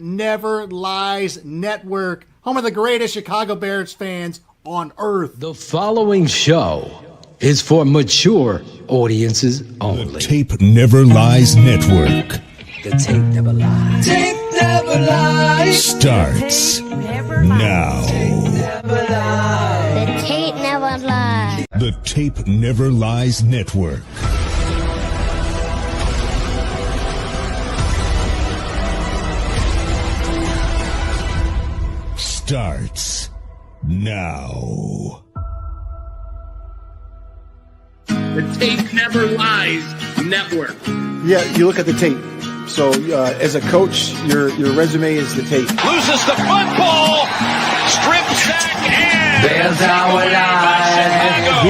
Never Lies Network, home of the greatest Chicago Bears fans on earth. The following show is for mature audiences only. The Tape Never Lies Network. The tape never lies. Tape never lies. Starts now. The tape never lies. The Tape Never Lies Network. Starts now. The Tape Never Lies Network. Yeah, you look at the tape. So as a coach, your resume is the tape. Loses the football. Strip sack and Bears our live.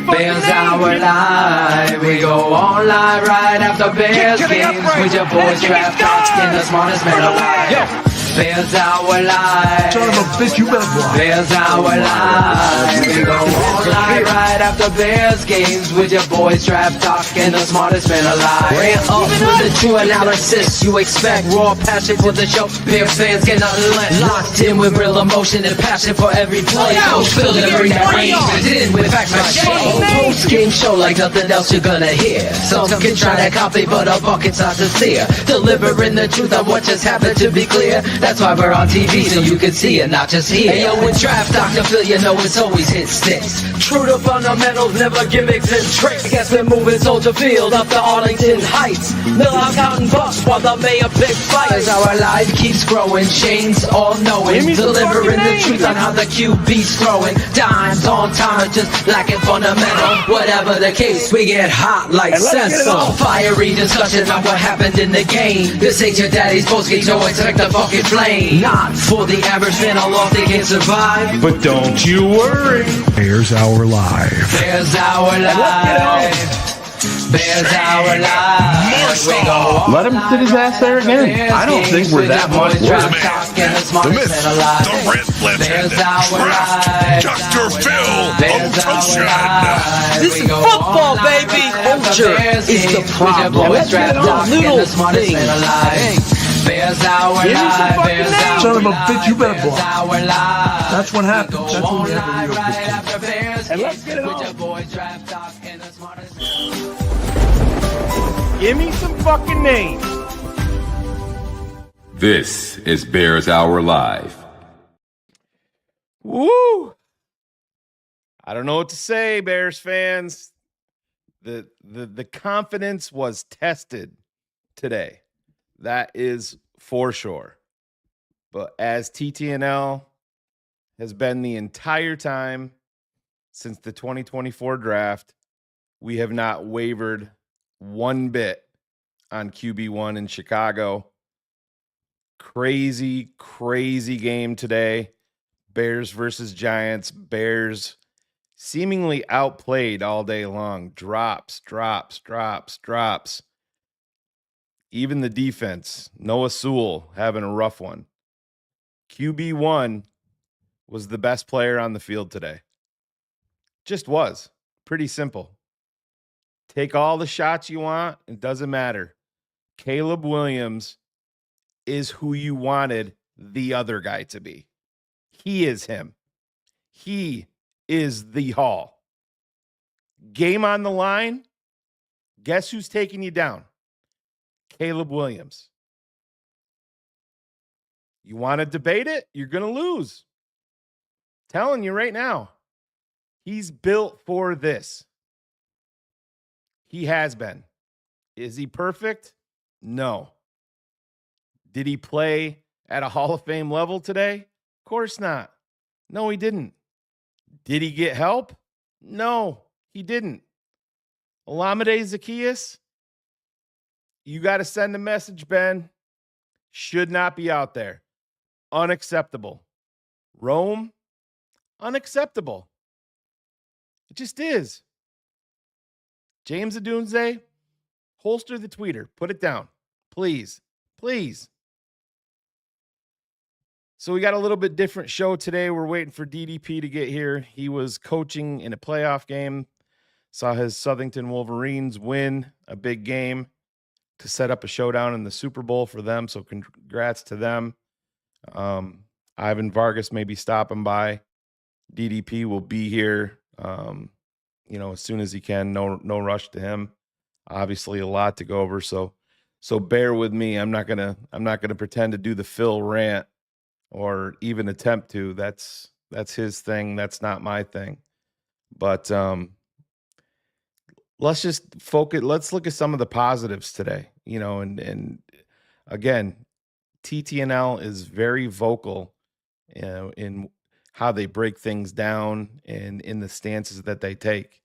Bears our live. We go on live right after Bears games with your boys draft talking the smartest man alive. Yo. Bears our live. Son of a bitch, you better block. Bears our live. We go on live right after Bears games with your boys draft talking the smartest man alive. Ran up with the true analysis you expect. Raw passion for the show. Bears fans get nothing less. Locked in with real emotion and passion for every play. Coach Phil every range. In with facts my shame. Post game show like nothing else you're gonna hear. Some can try to copy, but a bucket's not sincere. Delivering the truth of what just happened, to be clear. That's why we're on TV, so you can see it, not just hear. Hey, yo, with Draft Dr. Phil, you know it's always hit sticks. True to fundamentals, never gimmicks and tricks. Guess we're moving Soldier Field up to Arlington Heights. Millock out and bust while the mayor big fights. Our life keeps growing, Shane's all knowing. Delivering the truth on how the QB's throwing. Dimes on time, just lacking fundamental. Whatever the case, we get hot like Cecil. Fiery discussion on what happened in the game. This ain't your daddy's postgame, so expect the fucking flame. Not for the average fan, how long they can survive. but don't you worry. Bears Our Live. Bears our life. Bears our life. We go Let him sit his ass there again. I don't think we're that much worse. The myth, the red legend, Dr. Phil Otoshun. This is football, baby. Culture is the problem. Let's get on little things. Bears our life. Bears our Son of a bitch, you better Bears block. our life. That's what happens. Go That's when on you have a live real right good team. after Bears And let's games get it with on. your boys draft talk and the smartest. Give me some fucking names. This is Bears Hour Live. Woo! I don't know what to say, Bears fans. The confidence was tested today. That is for sure. But as TTNL has been the entire time since the 2024 draft, we have not wavered one bit on QB1 in Chicago. Crazy, crazy game today. Bears versus Giants. Bears seemingly outplayed all day long. Drops. Even the defense, Noah Sewell having a rough one. QB1 was the best player on the field today. Just was. Pretty simple. Take all the shots you want. It doesn't matter. Caleb Williams is who you wanted the other guy to be. He is him. He is the Hall. Game on the line. Guess who's taking you down? Caleb Williams. You want to debate it? You're going to lose. Telling you right now. He's built for this. He has been. Is he perfect? No. Did he play at a Hall of Fame level today? Of course not. No, he didn't. Did he get help? No, he didn't. Olamide Zaccheaus, you got to send a message, Ben. Should not be out there. Unacceptable. Rome, unacceptable. It just is. James Adunze, holster the tweeter. Put it down. Please. Please. So we got a little bit different show today. We're waiting for DDP to get here. He was coaching in a playoff game. Saw his Southington Wolverines win a big game to set up a showdown in the Super Bowl for them. So congrats to them. Ivan Vargas may be stopping by. DDP will be here, as soon as he can. No rush to him. Obviously, a lot to go over. So bear with me. I'm not gonna pretend to do the Phil rant or even attempt to. That's his thing. That's not my thing. But let's just focus. Let's look at some of the positives today. And again, TTNL is very vocal in how they break things down and in the stances that they take.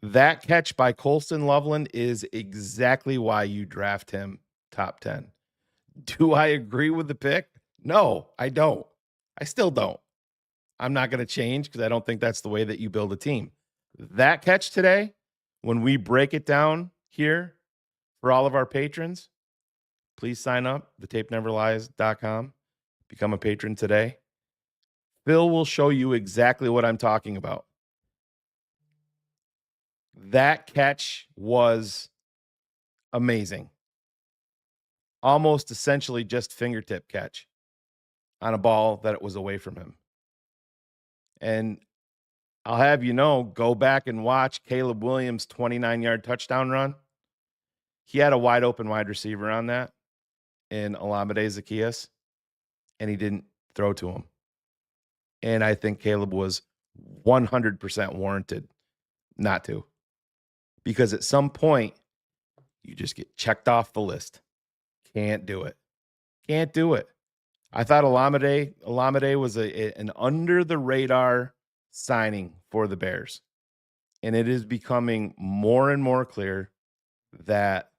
That catch by Colston Loveland is exactly why you draft him top 10. Do I agree with the pick? No, I don't. I still don't. I'm not going to change because I don't think that's the way that you build a team. That catch today, when we break it down here for all of our patrons, please sign up, thetapeneverlies.com. Become a patron today. Phil will show you exactly what I'm talking about. That catch was amazing. Almost essentially just fingertip catch on a ball that it was away from him. And I'll have you know, go back and watch Caleb Williams' 29-yard touchdown run. He had a wide open wide receiver on that in Olamide Zaccheaus, and he didn't throw to him. And I think Caleb was 100% warranted not to. Because at some point, you just get checked off the list. Can't do it. Can't do it. I thought Olamide was an under-the-radar signing for the Bears. And it is becoming more and more clear that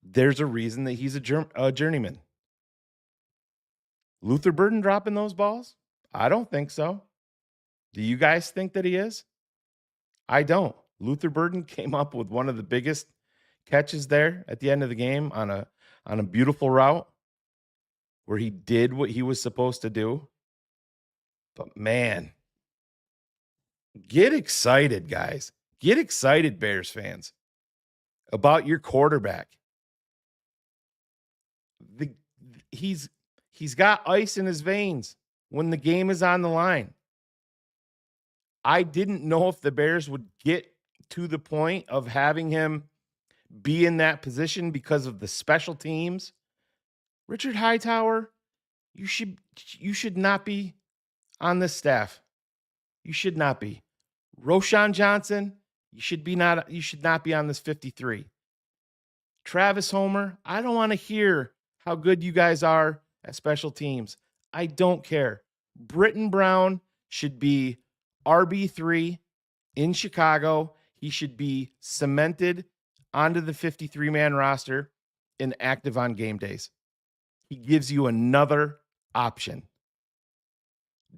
there's a reason that he's a journeyman. Luther Burden dropping those balls? I don't think so. Do you guys think that he is? I don't. Luther Burden came up with one of the biggest catches there at the end of the game on a beautiful route where he did what he was supposed to do. But man, get excited, guys. Get excited, Bears fans, about your quarterback. He's got ice in his veins when the game is on the line. I didn't know if the Bears would get to the point of having him be in that position because of the special teams. Richard Hightower, you should not be on this staff. You should not be. Roshan Johnson, you should not be on this 53. Travis Homer, I don't want to hear how good you guys are at special teams. I don't care. Britton Brown should be RB3 in Chicago. He should be cemented onto the 53-man roster and active on game days. He gives you another option.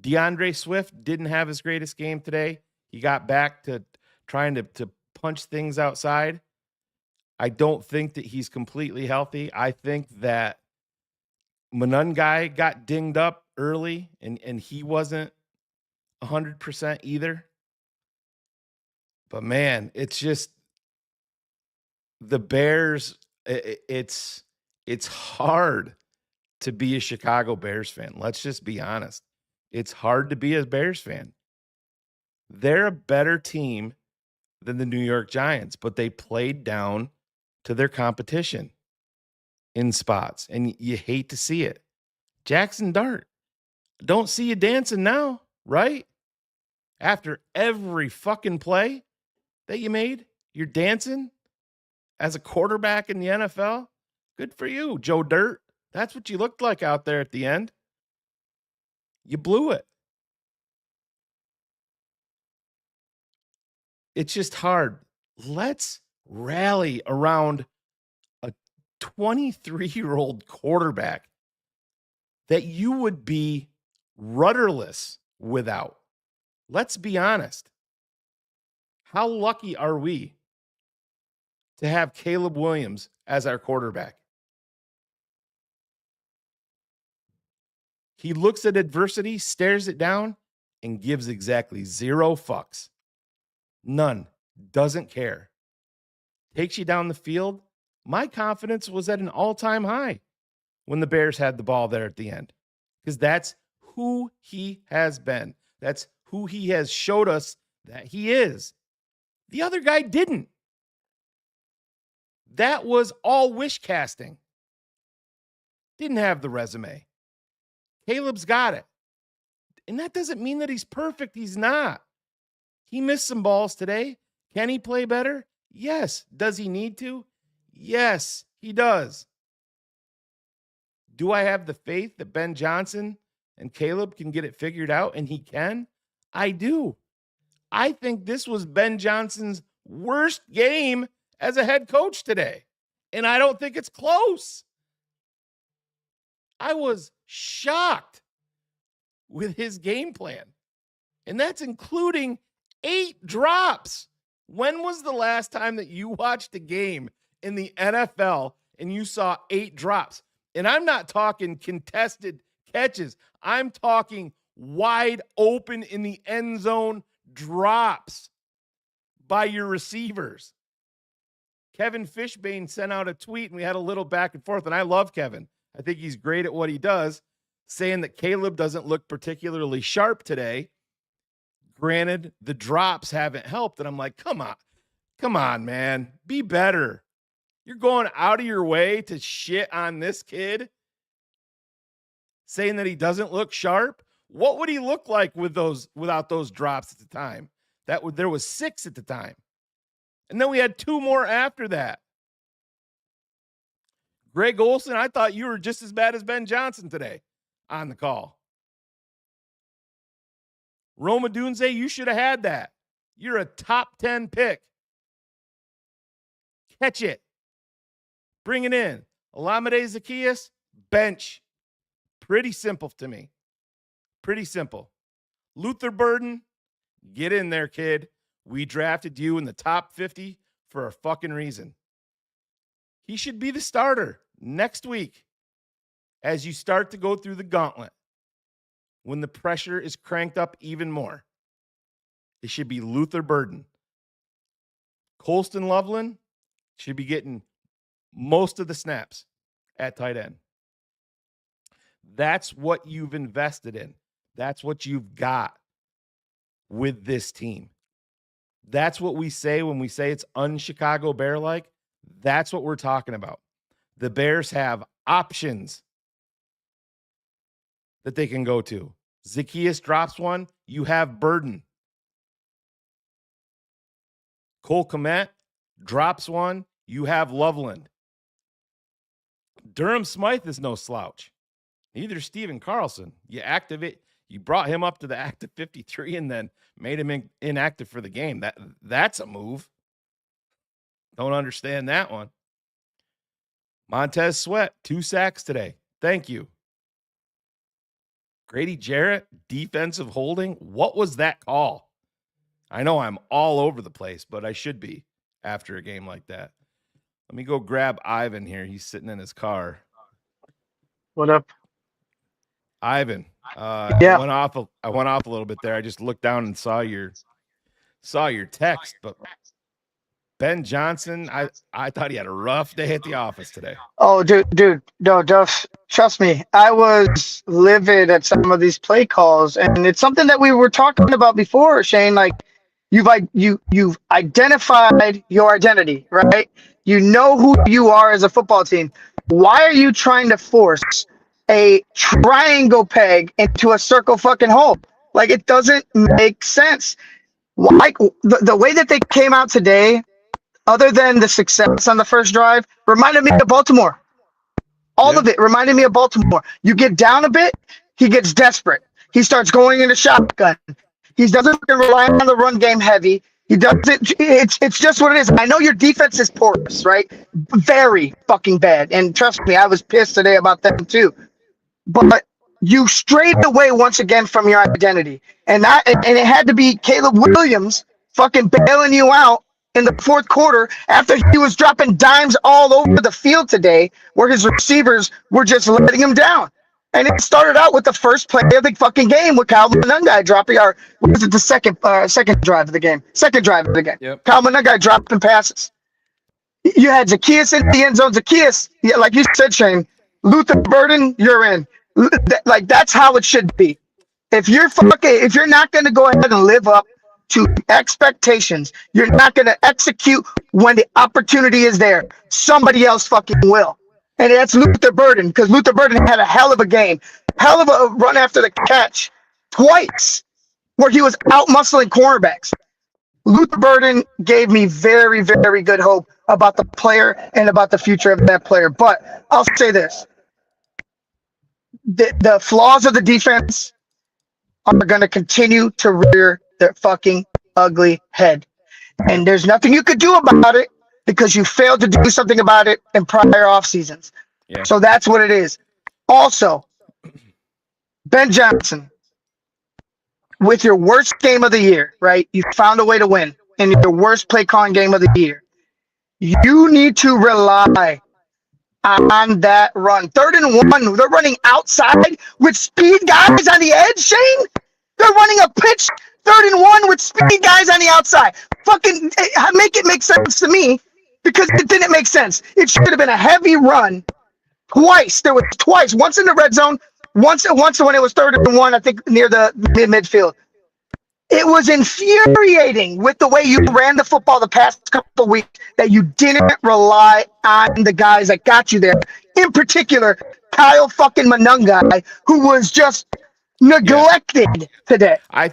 DeAndre Swift didn't have his greatest game today. He got back to trying to punch things outside. I don't think that he's completely healthy. I think that Monangai got dinged up early, and he wasn't 100% either. But man, it's just the Bears. It's hard to be a Chicago Bears fan. Let's just be honest. It's hard to be a Bears fan. They're a better team than the New York Giants, but they played down to their competition in spots, and you hate to see it. Jackson Dart, don't see you dancing now, right? After every fucking play that you made, you're dancing as a quarterback in the NFL. Good for you, Joe Dirt. That's what you looked like out there at the end. You blew it. It's just hard. Let's rally around a 23-year-old quarterback that you would be rudderless without. Let's be honest. How lucky are we to have Caleb Williams as our quarterback? He looks at adversity, stares it down, and gives exactly 0 fucks. None. Doesn't care. Takes you down the field. My confidence was at an all-time high when the Bears had the ball there at the end, because that's who he has been. That's who he has showed us that he is. The other guy didn't. That was all wish casting. Didn't have the resume. Caleb's got it. And that doesn't mean that he's perfect. He's not. He missed some balls today. Can he play better? Yes. Does he need to? Yes, he does. Do I have the faith that Ben Johnson and Caleb can get it figured out? And he can? I do. I think this was Ben Johnson's worst game as a head coach today. And I don't think it's close. I was shocked with his game plan. And that's including 8 drops. When was the last time that you watched a game in the NFL and you saw 8 drops? And I'm not talking contested catches. I'm talking wide open in the end zone drops by your receivers. Kevin Fishbane sent out a tweet and we had a little back and forth. And I love Kevin. I think he's great at what he does, saying that Caleb doesn't look particularly sharp today. Granted, the drops haven't helped. And I'm like, come on, man, be better. You're going out of your way to shit on this kid, saying that he doesn't look sharp. What would he look like without those drops at the time? There was 6 at the time. And then we had 2 more after that. Greg Olson, I thought you were just as bad as Ben Johnson today on the call. Roma Dunze, you should have had that. You're a top 10 pick. Catch it. Bring it in. Olamide Zaccheaus, bench. Pretty simple to me. Pretty simple. Luther Burden, get in there, kid. We drafted you in the top 50 for a fucking reason. He should be the starter next week as you start to go through the gauntlet. When the pressure is cranked up even more, it should be Luther Burden. Colston Loveland should be getting most of the snaps at tight end. That's what you've invested in. That's what you've got with this team. That's what we say when we say it's un-Chicago Bear-like. That's what we're talking about. The Bears have options that they can go to. Zaccheaus drops one, you have Burden. Cole Kmet drops one, you have Loveland. Durham Smythe is no slouch. Neither Steven Carlson. You brought him up to the active 53 and then made him inactive for the game. That's a move. Don't understand that one. Montez Sweat, 2 sacks today. Thank you. Grady Jarrett, defensive holding. What was that call? I know I'm all over the place, but I should be after a game like that. Let me go grab Ivan here. He's sitting in his car. What up? Ivan. Yeah. I went off a little bit there. I just looked down and saw your text, but Ben Johnson, I thought he had a rough day at the office today. Oh, dude, no, Duff, trust me. I was livid at some of these play calls, and it's something that we were talking about before, Shane. Like, you've identified your identity, right? You know who you are as a football team. Why are you trying to force a triangle peg into a circle fucking hole? Like, it doesn't make sense. Like the way that they came out today, other than the success on the first drive, reminded me of Baltimore. All of it reminded me of Baltimore. You get down a bit, he gets desperate. He starts going into shotgun. He doesn't rely on the run game heavy. He doesn't. It's just what it is. I know your defense is porous, right? Very fucking bad. And trust me, I was pissed today about that too. But you strayed away once again from your identity, and it had to be Caleb Williams fucking bailing you out in the fourth quarter after he was dropping dimes all over the field today, where his receivers were just letting him down. And it started out with the first play of the fucking game with Calvin Nungai dropping, or was it the second drive of the game? Second drive of the game. Yep. Calvin Nungai dropping passes. You had Zaccheaus in the end zone. Zaccheaus, yeah, like you said, Shane, Luther Burden, you're in. Like that's how it should be. If you're not going to go ahead and live up to expectations, you're not going to execute when the opportunity is there. Somebody else fucking will. And that's Luther Burden, because Luther Burden had a hell of a game, hell of a run after the catch twice where he was out muscling cornerbacks. Luther Burden gave me very, very good hope about the player and about the future of that player. But I'll say this. The flaws of the defense are going to continue to rear their fucking ugly head. And there's nothing you could do about it because you failed to do something about it in prior off seasons. Yeah. So that's what it is. Also, Ben Johnson, with your worst game of the year, right? You found a way to win in your worst play calling game of the year. You need to rely on that run. 3rd and 1, they're running outside with speed guys on the edge, Shane. They're running a pitch 3rd and 1 with speed guys on the outside. Fucking make it make sense to me, because it didn't make sense. It should have been a heavy run twice. There was twice. Once in the red zone, once when it was 3rd and 1, I think near the midfield. It was infuriating with the way you ran the football the past couple of weeks that you didn't rely on the guys that got you there. In particular, Kyle fucking Monungai, who was just neglected today. I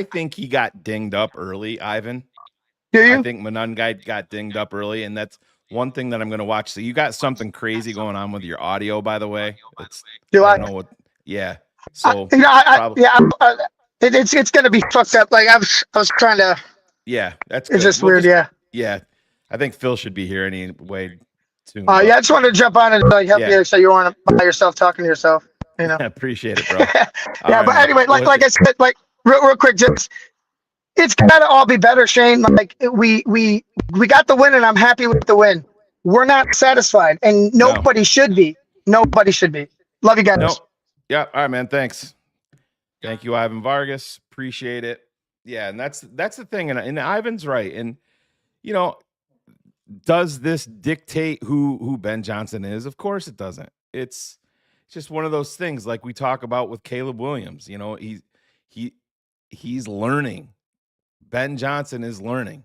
think he got dinged up early, Ivan. Do you? I think Monungai got dinged up early, and that's one thing that I'm going to watch. So you got something crazy going on with your audio, by the way. I don't know what. Yeah. So it's going to be fucked up. Like I was trying to. Yeah, that's. It's just weird. Yeah. Yeah, I think Phil should be here anyway soon. Yeah, I just wanted to jump on and like help you. So you want to by yourself talking to yourself. You know. I appreciate it, bro. Yeah, but anyway, like I said, like real quick, just it's gotta all be better, Shane. Like we got the win, and I'm happy with the win. We're not satisfied, and nobody should be. Nobody should be. Love you guys. No. Yeah. All right, man. Thanks. Thank you, Ivan Vargas. Appreciate it. Yeah, and that's the thing, and Ivan's right. And you know, does this dictate who Ben Johnson is? Of course, it doesn't. It's just one of those things, like we talk about with Caleb Williams. You know, he's learning. Ben Johnson is learning.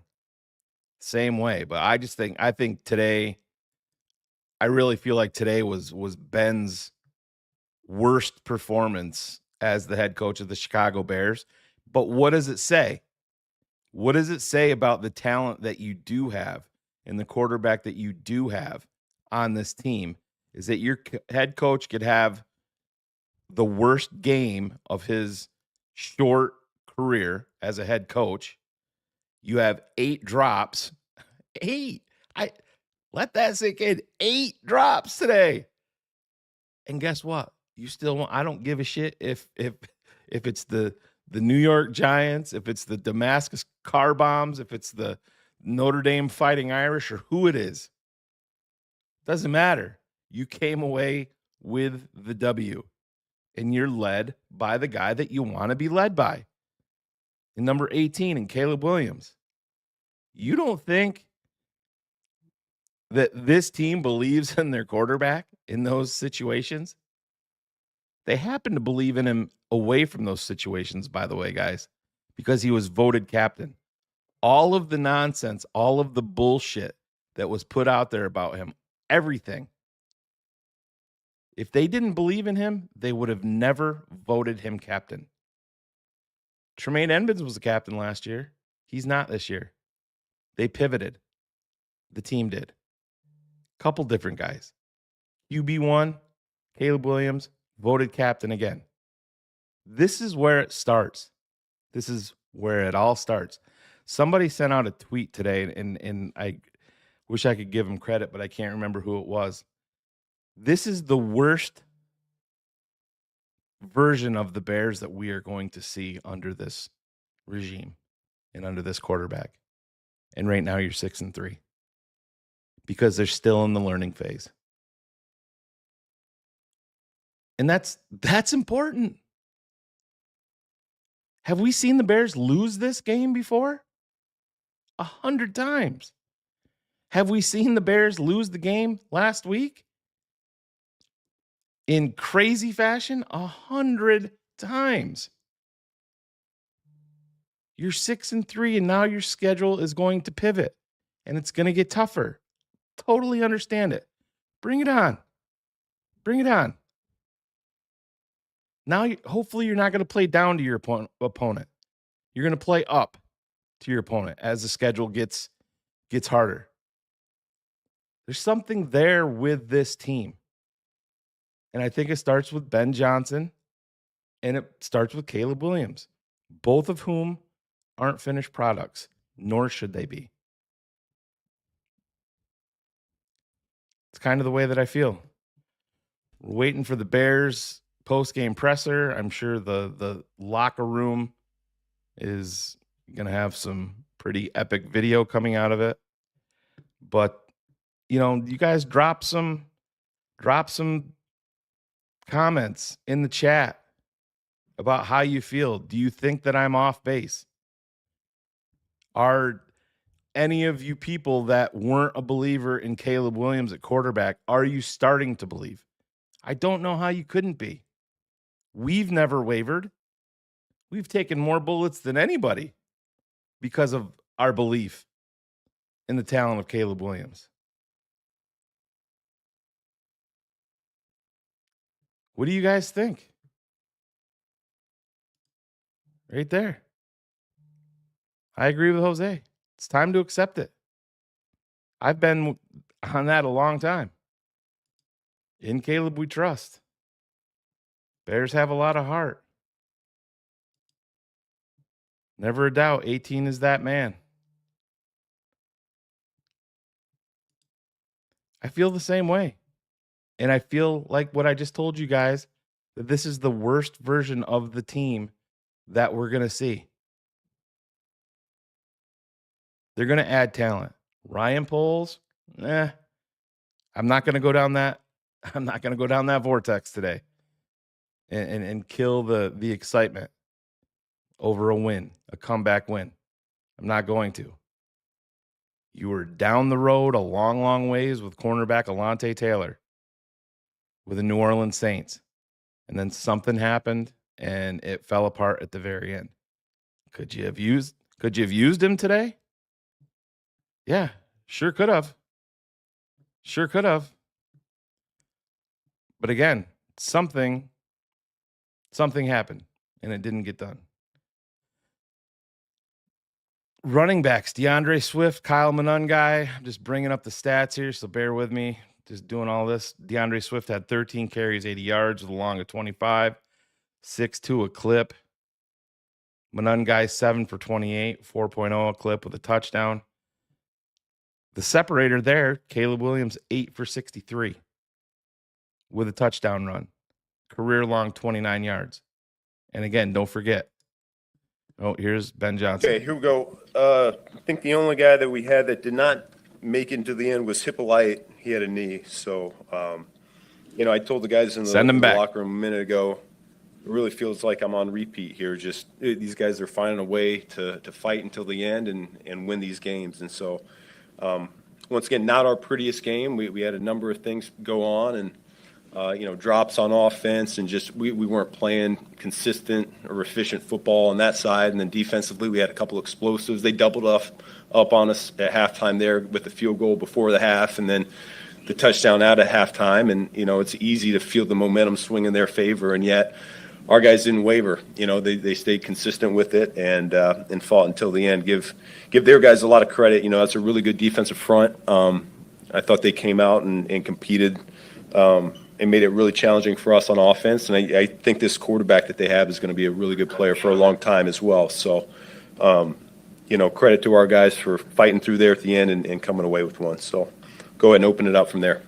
Same way, but I think today, I really feel like today was Ben's worst performance as the head coach of the Chicago Bears. But what does it say? What does it say about the talent that you do have and the quarterback that you do have on this team? Is that your head coach could have the worst game of his short career as a head coach. You have 8 drops. 8. Let that sink in. 8 drops today. And guess what? You still want, I don't give a shit if it's the New York Giants, if it's the Damascus car bombs, if it's the Notre Dame Fighting Irish, or who it is. Doesn't matter. You came away with the W, and you're led by the guy that you want to be led by. In number 18, and Caleb Williams. You don't think that this team believes in their quarterback in those situations? They happen to believe in him away from those situations, by the way, guys, because he was voted captain. All of the nonsense, all of the bullshit that was put out there about him, everything. If they didn't believe in him, they would have never voted him captain. Tremaine Edmonds was the captain last year. He's not this year. They pivoted. The team did. Couple different guys. QB1, Caleb Williams, voted captain again. This is where it starts. This is where it all starts. Somebody sent out a tweet today, and I wish I could give him credit, but I can't remember who it was. This is the worst version of the Bears that we are going to see under this regime and under this quarterback. And right now you're 6-3 because they're still in the learning phase. And that's important. Have we seen the Bears lose this game before? 100 times. Have we seen the Bears lose the game last week? in crazy fashion 100 times. You're 6-3, and now your schedule is going to pivot, and it's going to get tougher. Totally understand it. Bring it on. Bring it on. Now, hopefully, you're not going to play down to your opponent. You're going to play up to your opponent as the schedule gets harder. There's something there with this team. And I think it starts with Ben Johnson, and it starts with Caleb Williams, both of whom aren't finished products, nor should they be. It's kind of the way that I feel. We're waiting for the Bears post-game presser. I'm sure the locker room is going to have some pretty epic video coming out of it. But, you guys drop some comments in the chat about how you feel. Do you think that I'm off base? Are any of you people that weren't a believer in Caleb Williams at quarterback, are you starting to believe? I don't know how you couldn't be. We've never wavered. We've taken more bullets than anybody because of our belief in the talent of Caleb Williams. What do you guys think? Right there. I agree with Jose. It's time to accept it. I've been on that a long time. In Caleb, we trust. Bears have a lot of heart. Never a doubt, 18 is that man. I feel the same way. And I feel like what I just told you guys, that this is the worst version of the team that we're going to see. They're going to add talent. Ryan Poles, I'm not going to go down that. I'm not going to go down that vortex today and kill the excitement over a win, a comeback win. I'm not going to. You were down the road a long, long ways with cornerback Alontae Taylor with the New Orleans Saints. And then something happened and it fell apart at the very end. Could you have used him today? Yeah, sure could have. Sure could have. But again, something happened and it didn't get done. Running backs, DeAndre Swift, Kyle Monangai. I'm just bringing up the stats here, so bear with me. Just doing all this. DeAndre Swift had 13 carries, 80 yards with a long of 25, 6.2 a clip. Monangai 7 for 28, 4.0 a clip with a touchdown. The separator there, Caleb Williams 8 for 63 with a touchdown run. Career long 29 yards. And again, don't forget. Oh, here's Ben Johnson. Okay, here we go. I think the only guy that we had that did not make it to the end was Hippolyte. He had a knee. So, I told the guys in the locker room a minute ago, it really feels like I'm on repeat here. Just these guys are finding a way to fight until the end and win these games. And so, once again, not our prettiest game. We had a number of things go on and, drops on offense and just we weren't playing consistent or efficient football on that side. And then defensively, we had a couple explosives. They doubled up on us at halftime there with the field goal before the half and then the touchdown out at halftime. And, it's easy to feel the momentum swing in their favor. And yet our guys didn't waver. They stayed consistent with it and fought until the end. Give their guys a lot of credit. That's a really good defensive front. I thought they came out and competed and made it really challenging for us on offense. And I think this quarterback that they have is going to be a really good player for a long time as well. So, credit to our guys for fighting through there at the end and coming away with one. So go ahead and open it up from there.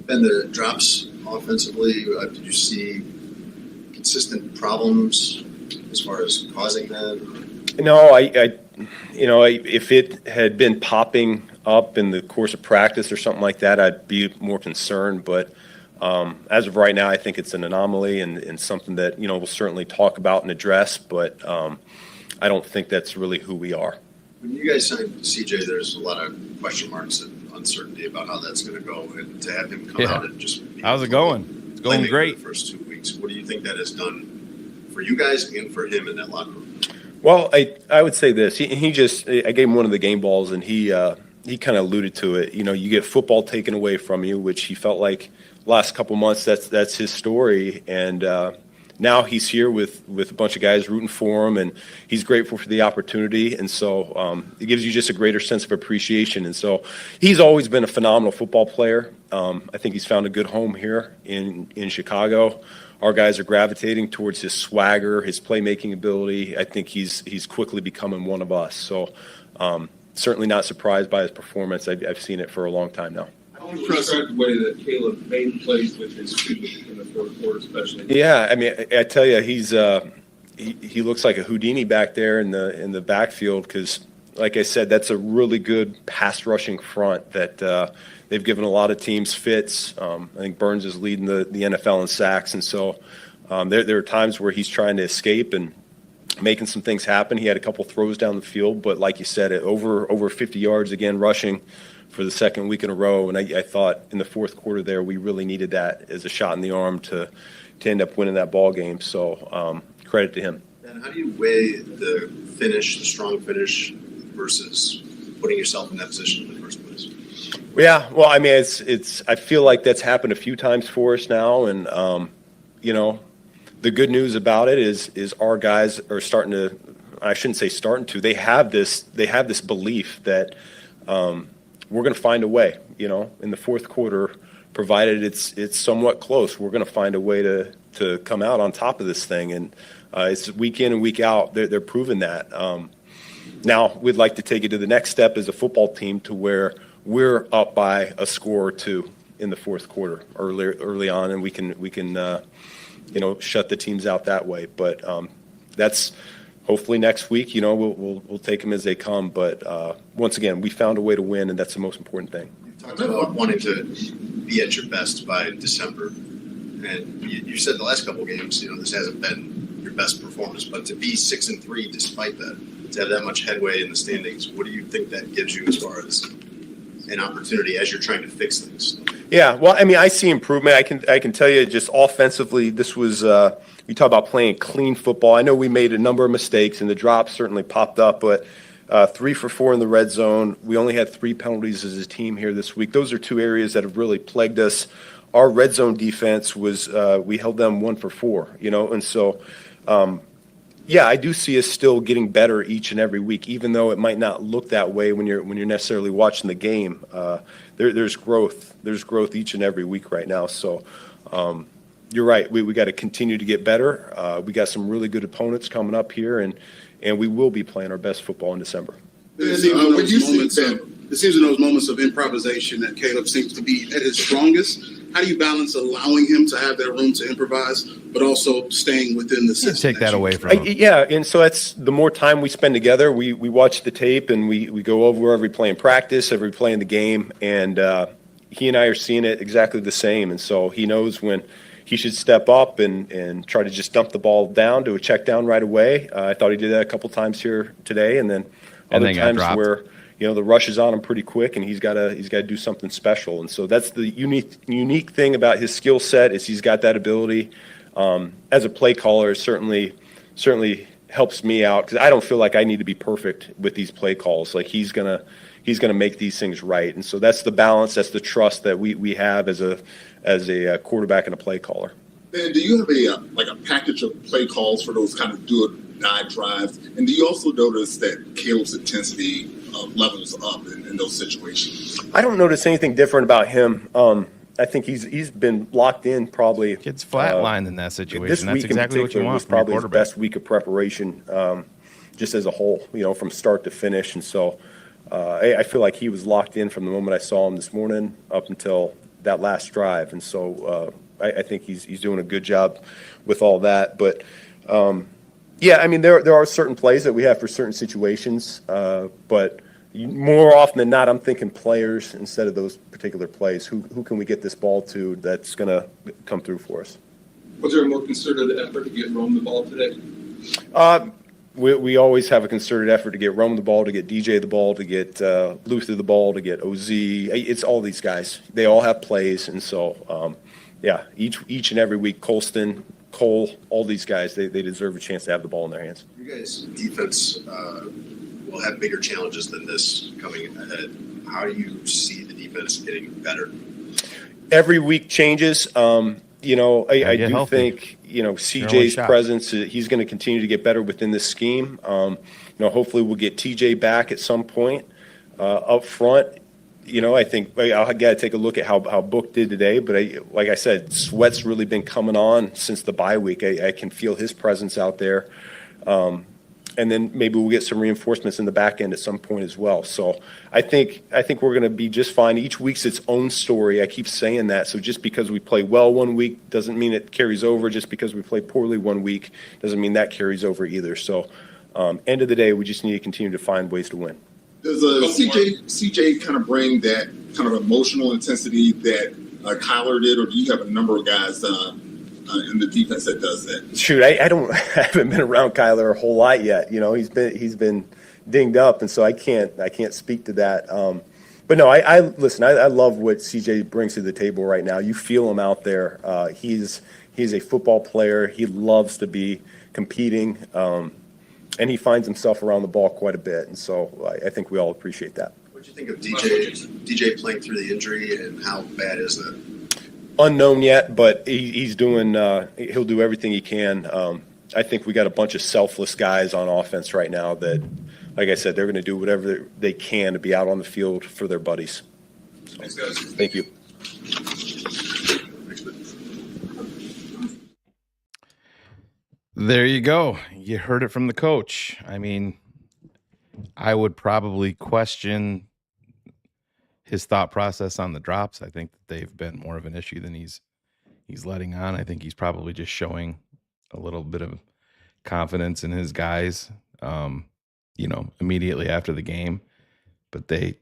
And the drops offensively, did you see consistent problems as far as causing that? No, if it had been popping up in the course of practice or something like that, I'd be more concerned. But as of right now, I think it's an anomaly and something that, we'll certainly talk about and address. But I don't think that's really who we are. When you guys signed CJ, there's a lot of question marks on uncertainty about how that's going to go, and to have him come out and just how's it going? It's going great. The first 2 weeks. What do you think that has done for you guys and for him in that locker room? Well, I would say this. He just I gave him one of the game balls, and he kind of alluded to it. You know, you get football taken away from you, which he felt like last couple months that's his story, and now he's here with a bunch of guys rooting for him, and he's grateful for the opportunity, and so it gives you just a greater sense of appreciation. And so he's always been a phenomenal football player. I think he's found a good home here in Chicago. Our guys are gravitating towards his swagger, his playmaking ability. I think he's quickly becoming one of us. So certainly not surprised by his performance. I've seen it for a long time now. How impressive the way that Caleb made plays with his feet in the fourth quarter, especially. Yeah, I mean, I tell you, he looks like a Houdini back there in the backfield because, like I said, that's a really good pass rushing front that they've given a lot of teams fits. I think Burns is leading the NFL in sacks, and so there are times where he's trying to escape and making some things happen. He had a couple throws down the field, but like you said, over 50 yards again rushing for the second week in a row. And I thought in the fourth quarter there, we really needed that as a shot in the arm to end up winning that ball game. So credit to him. And how do you weigh the strong finish versus putting yourself in that position in the first place? Yeah, well, I mean, it's. I feel like that's happened a few times for us now, and you know, the good news about it is our guys are starting to. I shouldn't say starting to. They have this belief that we're going to find a way. You know, in the fourth quarter, provided it's somewhat close, we're going to find a way to come out on top of this thing, and it's week in and week out. They're proving that. Now we'd like to take it to the next step as a football team to where we're up by a score or two in the fourth quarter early on, and we can you know, shut the teams out that way. But that's hopefully next week. You know, we'll take them as they come. But once again, we found a way to win, and that's the most important thing. You talked about wanting to be at your best by December, and you said the last couple of games, you know, this hasn't been your best performance, but to be 6-3 despite that, to have that much headway in the standings, what do you think that gives you as far as an opportunity as you're trying to fix things? Yeah, well, I mean, I see improvement. I can tell you just offensively, this was we talk about playing clean football. I know we made a number of mistakes, and the drops certainly popped up, but 3 for 4 in the red zone. We only had 3 penalties as a team here this week. Those are 2 areas that have really plagued us. Our red zone defense was we held them 1 for 4, you know, and so yeah, I do see us still getting better each and every week, even though it might not look that way when you're necessarily watching the game. There's growth. There's growth each and every week right now. So you're right. We got to continue to get better. We got some really good opponents coming up here, and we will be playing our best football in December. It seems in those moments of improvisation that Caleb seems to be at his strongest. How do you balance allowing him to have that room to improvise, but also staying within the system? Take that away from him. Yeah, and so that's the more time we spend together. We watch the tape, and we go over every play in practice, every play in the game, and he and I are seeing it exactly the same. And so he knows when he should step up and try to just dump the ball down to a check down right away. I thought he did that a couple times here today, and then other times where you know the rush is on him pretty quick, and he's got to do something special. And so that's the unique thing about his skill set is he's got that ability. As a play caller, certainly helps me out because I don't feel like I need to be perfect with these play calls. Like he's gonna make these things right, and so that's the balance. That's the trust that we have as a quarterback and a play caller. And do you have a package of play calls for those kind of do or die drives? And do you also notice that Caleb's intensity levels up in those situations? I don't notice anything different about him. I think he's been locked in probably. It's flatlined in that situation. This That's week exactly what you want was from your probably his best week of preparation, just as a whole, you know, from start to finish. And so I feel like he was locked in from the moment I saw him this morning up until that last drive. And so I think he's doing a good job with all that. But yeah, I mean, there are certain plays that we have for certain situations, but more often than not, I'm thinking players instead of those particular plays. Who can we get this ball to that's going to come through for us? Was there a more concerted effort to get Rome the ball today? we always have a concerted effort to get Rome the ball, to get DJ the ball, to get Luther the ball, to get OZ. It's all these guys. They all have plays, and so yeah, each and every week, Colston, Cole, all these guys, they deserve a chance to have the ball in their hands. You guys' defense will have bigger challenges than this coming ahead. How do you see the defense getting better? Every week changes. You know, I do healthy. think, you know, CJ's presence, he's going to continue to get better within this scheme. You know, hopefully we'll get TJ back at some point up front. You know, I think I'll got to take a look at how Book did today. But like I said, Sweat's really been coming on since the bye week. I can feel his presence out there. And then maybe we'll get some reinforcements in the back end at some point as well. So I think we're going to be just fine. Each week's its own story. I keep saying that. So just because we play well one week doesn't mean it carries over. Just because we play poorly one week doesn't mean that carries over either. So end of the day, we just need to continue to find ways to win. Does CJ kind of bring that kind of emotional intensity that Kyler did, or do you have a number of guys in the defense that does that? Shoot, I haven't been around Kyler a whole lot yet. You know, he's been dinged up, and so I can't speak to that. But no, I listen. I love what CJ brings to the table right now. You feel him out there. He's a football player. He loves to be competing, and he finds himself around the ball quite a bit. And so I think we all appreciate that. What do you think of DJ playing through the injury, and how bad is that? Unknown yet, but he's doing. He'll do everything he can. I think we got a bunch of selfless guys on offense right now that, like I said, they're going to do whatever they can to be out on the field for their buddies. So, thanks, guys. Thank you. There you go. You heard it from the coach. I mean, I would probably question his thought process on the drops. I think that they've been more of an issue than he's letting on. I think he's probably just showing a little bit of confidence in his guys, you know, immediately after the game. But they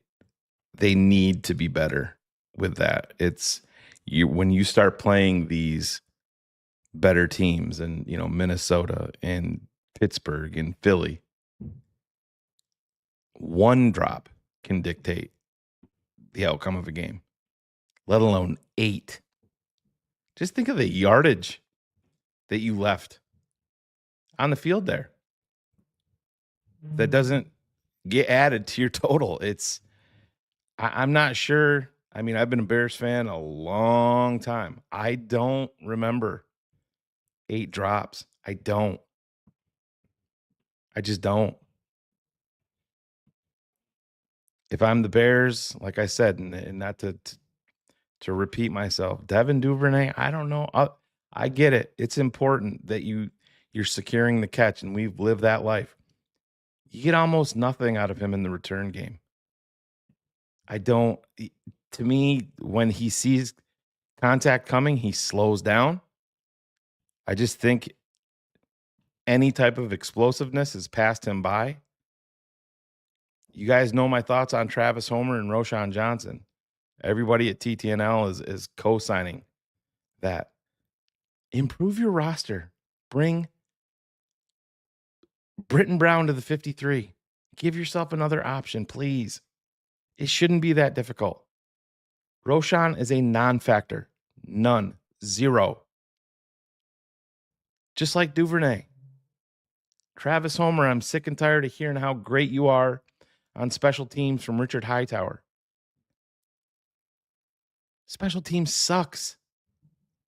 need to be better with that. It's when you start playing these better teams, and you know, Minnesota and Pittsburgh and Philly, one drop can dictate the outcome of a game, let alone 8. Just think of the yardage that you left on the field there that doesn't get added to your total. I'm not sure. I mean, I've been a Bears fan a long time. I don't remember 8 drops. I just don't. If I'm the Bears, like I said, and not to repeat myself, Devin Duvernay, I don't know. I get it. It's important that you're securing the catch, and we've lived that life. You get almost nothing out of him in the return game. To me, when he sees contact coming, he slows down. I just think any type of explosiveness has passed him by. You guys know my thoughts on Travis Homer and Roschon Johnson. Everybody at TTNL is co-signing that. Improve your roster. Bring Britton Brown to the 53. Give yourself another option, please. It shouldn't be that difficult. Roschon is a non-factor. None. 0. Just like Duvernay. Travis Homer, I'm sick and tired of hearing how great you are on special teams from Richard Hightower. Special teams sucks.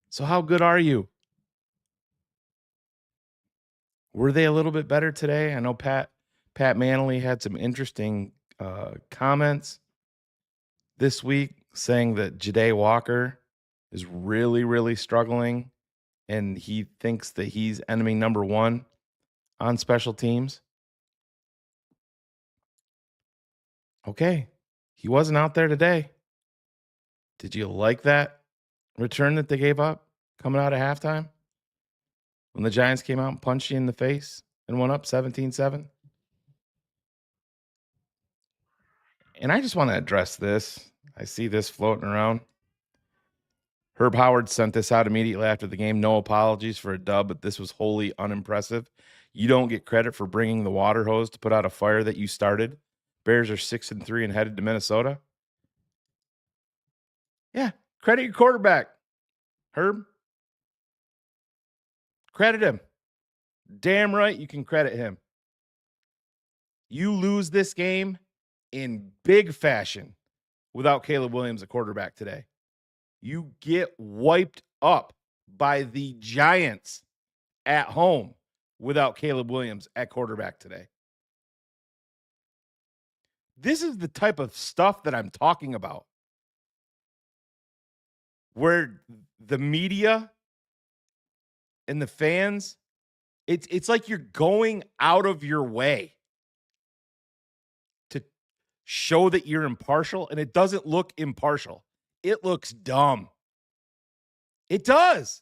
So how good are you? Were they a little bit better today? I know Pat Manley had some interesting comments this week saying that Ja'Day Walker is really, really struggling, and he thinks that he's enemy number 1 on special teams. Okay, he wasn't out there today. Did you like that return that they gave up coming out of halftime? When the Giants came out and punched you in the face and went up 17-7? And I just want to address this. I see this floating around. Herb Howard sent this out immediately after the game. No apologies for a dub, but this was wholly unimpressive. You don't get credit for bringing the water hose to put out a fire that you started. Bears are 6-3 and headed to Minnesota. Yeah, credit your quarterback, Herb. Credit him. Damn right you can credit him. You lose this game in big fashion without Caleb Williams at quarterback today. You get wiped up by the Giants at home without Caleb Williams at quarterback today. This is the type of stuff that I'm talking about, where the media and the fans, it's like you're going out of your way to show that you're impartial, and it doesn't look impartial. It looks dumb. It does.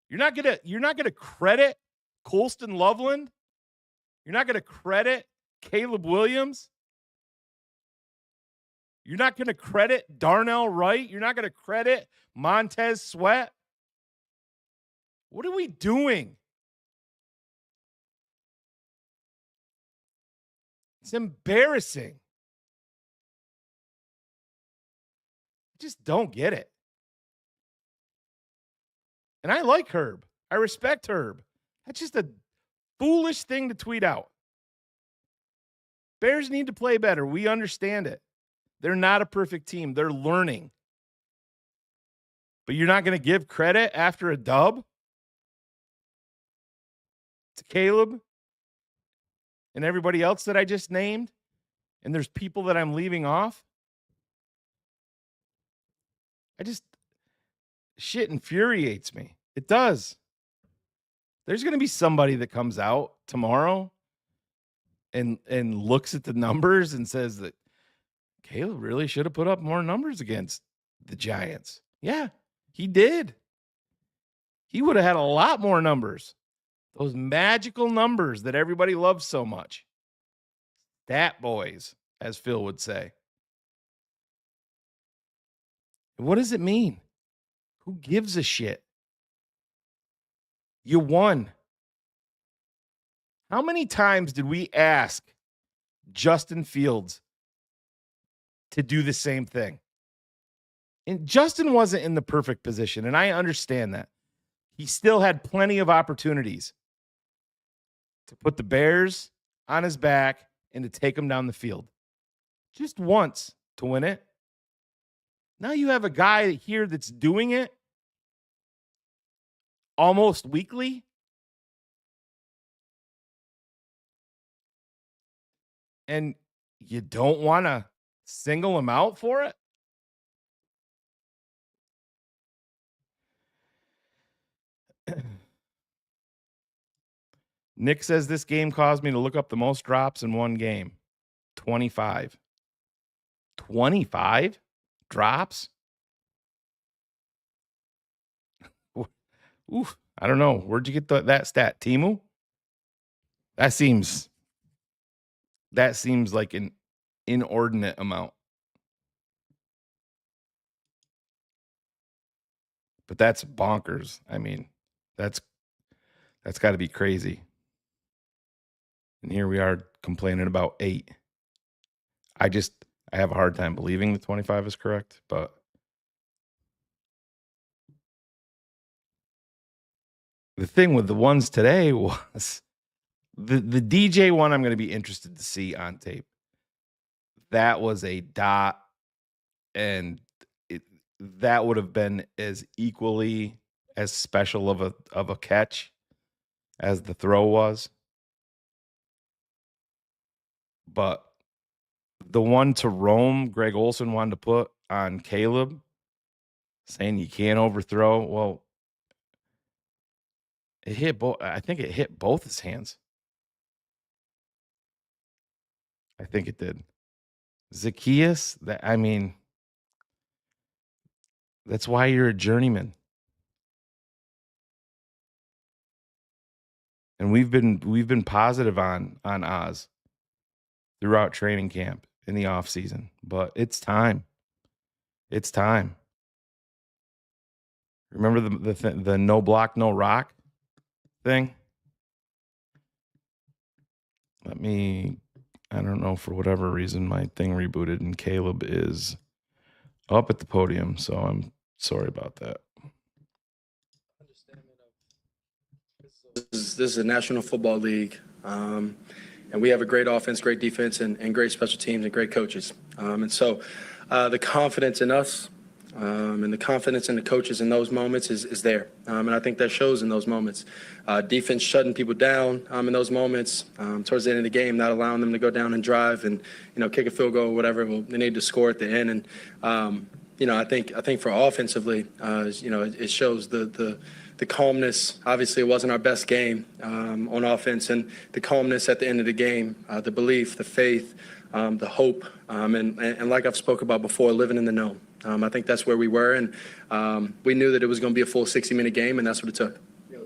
You're not gonna credit Colston Loveland. You're not gonna credit Caleb Williams. You're not gonna credit Darnell Wright. You're not gonna credit Montez Sweat. What are we doing? It's embarrassing. I just don't get it. And I like Herb. I respect Herb. That's just a foolish thing to tweet out. Bears need to play better. We understand it. They're not a perfect team. They're learning. But you're not going to give credit after a dub to Caleb and everybody else that I just named? And there's people that I'm leaving off? Shit infuriates me. It does. There's going to be somebody that comes out tomorrow and looks at the numbers and says that Caleb really should have put up more numbers against the Giants. Yeah, he did. He would have had a lot more numbers. Those magical numbers that everybody loves so much. Stat boys, as Phil would say. What does it mean? Who gives a shit? You won. How many times did we ask Justin Fields to do the same thing? And Justin wasn't in the perfect position, and I understand that. He still had plenty of opportunities to put the Bears on his back and to take them down the field. Just once to win it. Now you have a guy here that's doing it almost weekly. And you don't want to single him out for it? Nick says this game caused me to look up the most drops in one game. 25. 25 drops? Oof, I don't know. Where'd you get that stat? Timu? That seems like an inordinate amount. But that's bonkers. I mean, that's got to be crazy. And here we are complaining about 8. I have a hard time believing the 25 is correct, but the thing with the ones today was the DJ one I'm going to be interested to see on tape. That was a dot, and that would have been as equally as special of a catch as the throw was. But the one to Rome, Greg Olson wanted to put on Caleb, saying you can't overthrow. Well, it hit both. I think it hit both his hands. I think it did. Zacchaeus, that's why you're a journeyman. And we've been positive on Oz throughout training camp in the off season, but it's time. It's time. Remember the no block, no rock thing? I don't know, for whatever reason, my thing rebooted and Caleb is up at the podium, so I'm sorry about that. This is a National Football League, and we have a great offense, great defense, and great special teams and great coaches. And so the confidence in us and the confidence in the coaches in those moments is there. And I think that shows in those moments. Defense shutting people down in those moments, towards the end of the game, not allowing them to go down and drive and, kick a field goal or whatever. Well, they need to score at the end. And, I think for offensively, it shows the calmness. Obviously, it wasn't our best game on offense, and the calmness at the end of the game, the belief, the faith, the hope, and like I've spoke about before, living in the know. I think that's where we were, and we knew that it was going to be a full 60-minute game, and that's what it took.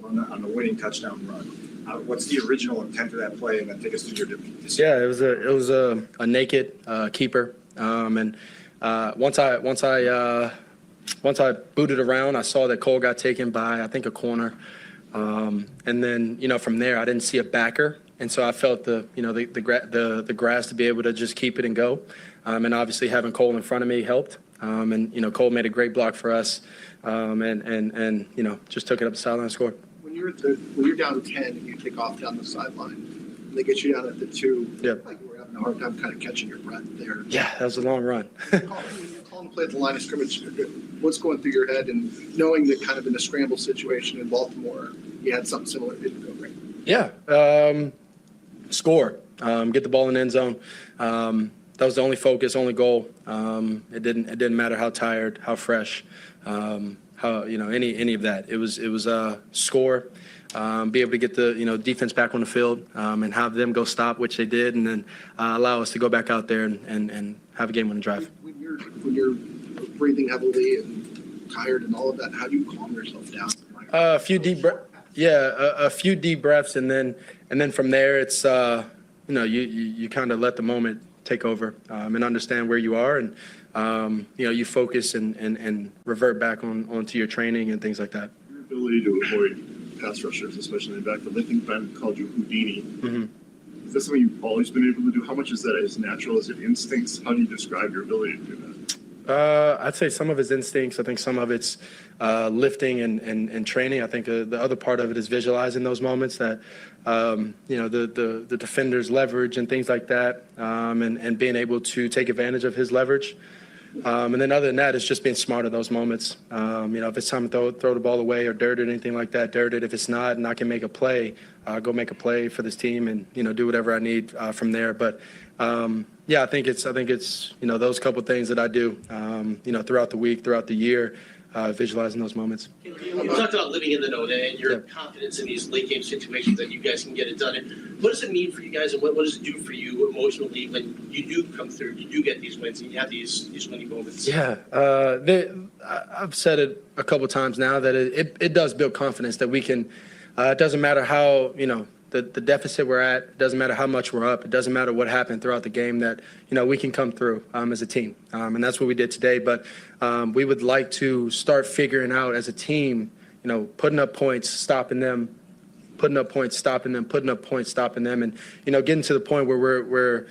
On the winning touchdown run, what's the original intent of that play, and then take us through your different? Yeah, it was a naked keeper, and once I booted around, I saw that Cole got taken by, I think, a corner. And then, from there, I didn't see a backer. And so I felt the grass to be able to just keep it and go. And obviously having Cole in front of me helped. And Cole made a great block for us. And just took it up the sideline and scored. When you're down 10 and you kick off down the sideline, and they get you down at the 2, like you were having a hard time kind of catching your breath there. Yeah, that was a long run. Calling play at the line of scrimmage, what's going through your head, and knowing that kind of in a scramble situation in Baltimore, you had something similar, didn't go great? Yeah, score, get the ball in the end zone. That was the only focus, only goal. It didn't matter how tired, how fresh, how any of that. It was score, be able to get the defense back on the field, and have them go stop, which they did, and then allow us to go back out there and have a game-winning drive. When you're breathing heavily and tired and all of that, how do you calm yourself down? A few deep breaths, and then from there, it's you kind of let the moment take over, and understand where you are, and you focus and revert back onto your training and things like that. Your ability to avoid pass rushers, especially in the backfield. I think Ben called you Houdini. Mm-hmm. Is that something you've always been able to do? How much is that as natural as it instincts? How do you describe your ability to do that? I'd say some of it's instincts. I think some of it's lifting and training. I think the other part of it is visualizing those moments that, the defender's leverage and things like that, and being able to take advantage of his leverage. And then other than that, it's just being smart in those moments. If it's time to throw the ball away or dirt it, anything like that, dirt it. If it's not and I can make a play, go make a play for this team and, do whatever I need from there. But, I think it's those couple things that I do, throughout the week, throughout the year, visualizing those moments. You talked about living in the know and your confidence in these late game situations that you guys can get it done. And what does it mean for you guys, and what does it do for you emotionally when you do come through, you do get these wins, and you have these winning moments? Yeah, I've said it a couple times now that it does build confidence that we can. It doesn't matter how the deficit we're at. It doesn't matter how much we're up. It doesn't matter what happened throughout the game. That we can come through as a team, and that's what we did today. But we would like to start figuring out as a team, putting up points, stopping them, putting up points, stopping them, putting up points, stopping them, and getting to the point where we're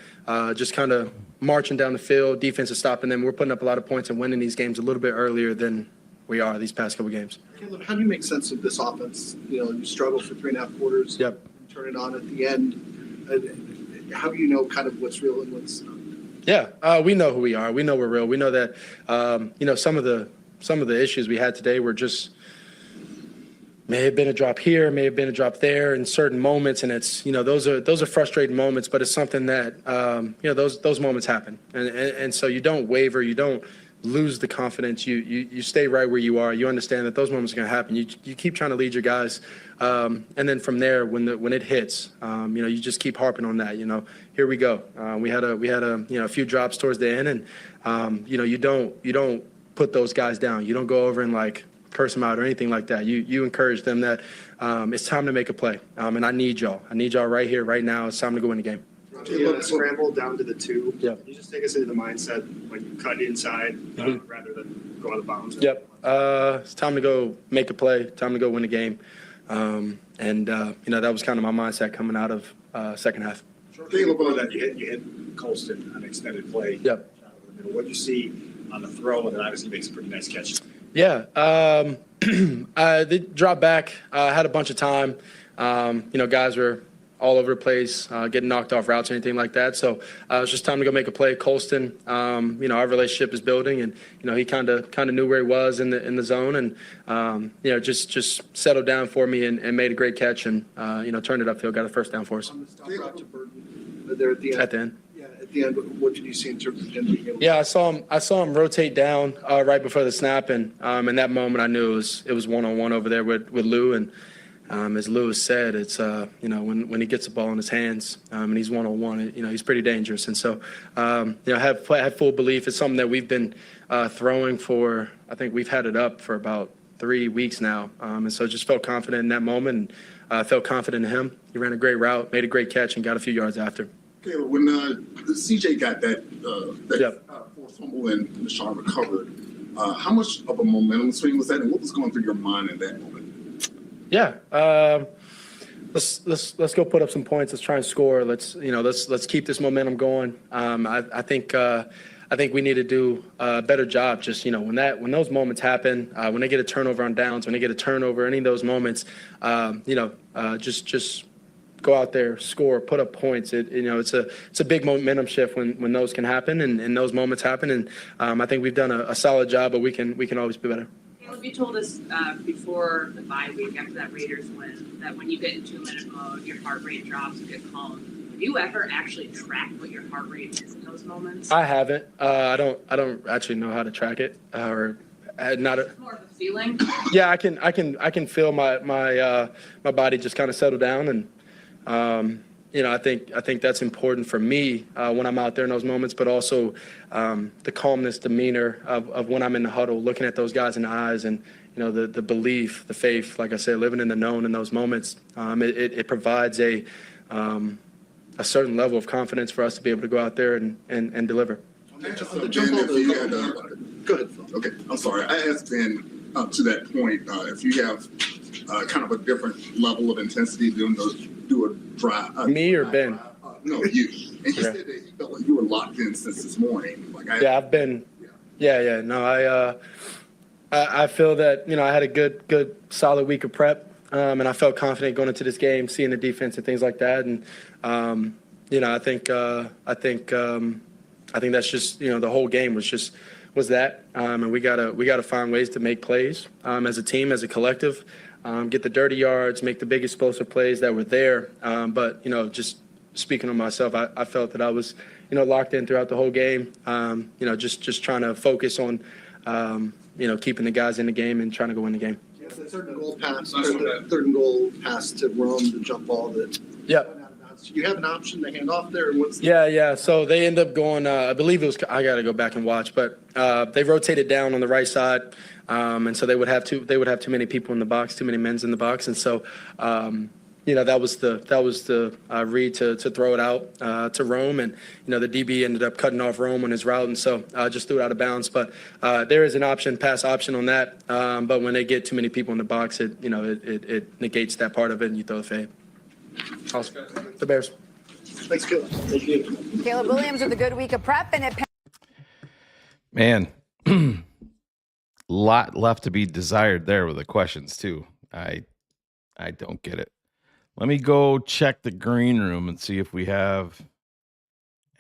just kind of marching down the field. Defense is stopping them. We're putting up a lot of points and winning these games a little bit earlier than we are these past couple games. Caleb, how do you make sense of this offense? You struggled for 3.5 quarters. Yep. Turn it on at the end. How do you know kind of what's real and what's not? Yeah, we know who we are. We know we're real. We know that some of the issues we had today were just may have been a drop here, may have been a drop there in certain moments, and it's those are frustrating moments. But it's something that those moments happen, and so you don't waver, you don't lose the confidence. You stay right where you are. You understand that those moments are going to happen. You keep trying to lead your guys, and then from there, when it hits, you just keep harping on that. Here we go. We had a few drops towards the end, and you don't put those guys down. You don't go over and curse them out or anything like that. You encourage them that it's time to make a play, and I need y'all. I need y'all right here, right now. It's time to go in the game. You scramble down to the 2. Yeah. You just take us into the mindset when you cut inside rather than go out of bounds. Yep. It's time to go make a play. Time to go win a game. That was kind of my mindset coming out of second half. Caleb, that you hit Colston on extended play. Yep. What did you see on the throw? And then obviously makes a pretty nice catch. Yeah. They dropped back. Had a bunch of time. Guys were all over the place, getting knocked off routes or anything like that. So it was just time to go make a play. Colston, our relationship is building, and he kind of knew where he was in the zone, and just settled down for me and made a great catch, and turned it upfield, got a first down for us. There at the end. At the end. Yeah, at the end. What did you see in terms of him being able to? Yeah, I saw him rotate down right before the snap, and in that moment I knew it was one-on-one over there with Lou, and as Lewis said, it's when he gets the ball in his hands and he's one-on-one, he's pretty dangerous. And so I have full belief. It's something that we've been throwing for. I think we've had it up for about 3 weeks now, and so just felt confident in that moment. And felt confident in him. He ran a great route, made a great catch, and got a few yards after. Caleb, when CJ got that forced fumble and Deshaun recovered, how much of a momentum swing was that, and what was going through your mind in that moment? Yeah, let's go put up some points. Let's try and score. Let's keep this momentum going. I think we need to do a better job. Just when those moments happen, when they get a turnover on downs, when they get a turnover, any of those moments, just go out there, score, put up points. It's a big momentum shift when those can happen and those moments happen. And I think we've done a solid job, but we can always be better. Caleb, you told us before the bye week, after that Raiders win, that when you get in 2-minute mode, your heart rate drops, you get calm. Have you ever actually tracked what your heart rate is in those moments? I haven't. I don't actually know how to track it or not. It's more of a feeling. Yeah, I can feel my body just kind of settle down, and I think that's important for me when I'm out there in those moments, but also the calmness, demeanor of when I'm in the huddle, looking at those guys in the eyes, and the belief, the faith. Like I said, living in the known in those moments, it provides a certain level of confidence for us to be able to go out there and deliver. Go ahead. Okay, I'm sorry. I asked Ben up to that point if you have kind of a different level of intensity do a drive. Me or Ben? No, you. And he said that he felt like you were locked in since this morning. I've been. Yeah. No, I feel that I had a good solid week of prep, and I felt confident going into this game, seeing the defense and things like that, and I think that's just the whole game was that, and we gotta find ways to make plays as a team, as a collective. Get the dirty yards, make the big explosive plays that were there. But just speaking on myself, I felt that I was, locked in throughout the whole game. Just trying to focus on, keeping the guys in the game and trying to go win the game. Yes, the third and goal pass to Rome, the jump ball that. Yep. You have an option to hand off there. Yeah. So they end up going. I believe it was. I got to go back and watch, but they rotated down on the right side, and so they would have too many people in the box, too many men's in the box, and so that was the read to throw it out to Rome, and the DB ended up cutting off Rome on his route, and so just threw it out of bounds. But there is an pass option on that, but when they get too many people in the box, it negates that part of it, and you throw a fade. Awesome. The Bears. Thanks, Caleb. Thank you. Caleb Williams with a good week of prep, and it. Man, lot left to be desired there with the questions too. I don't get it. Let me go check the green room and see if we have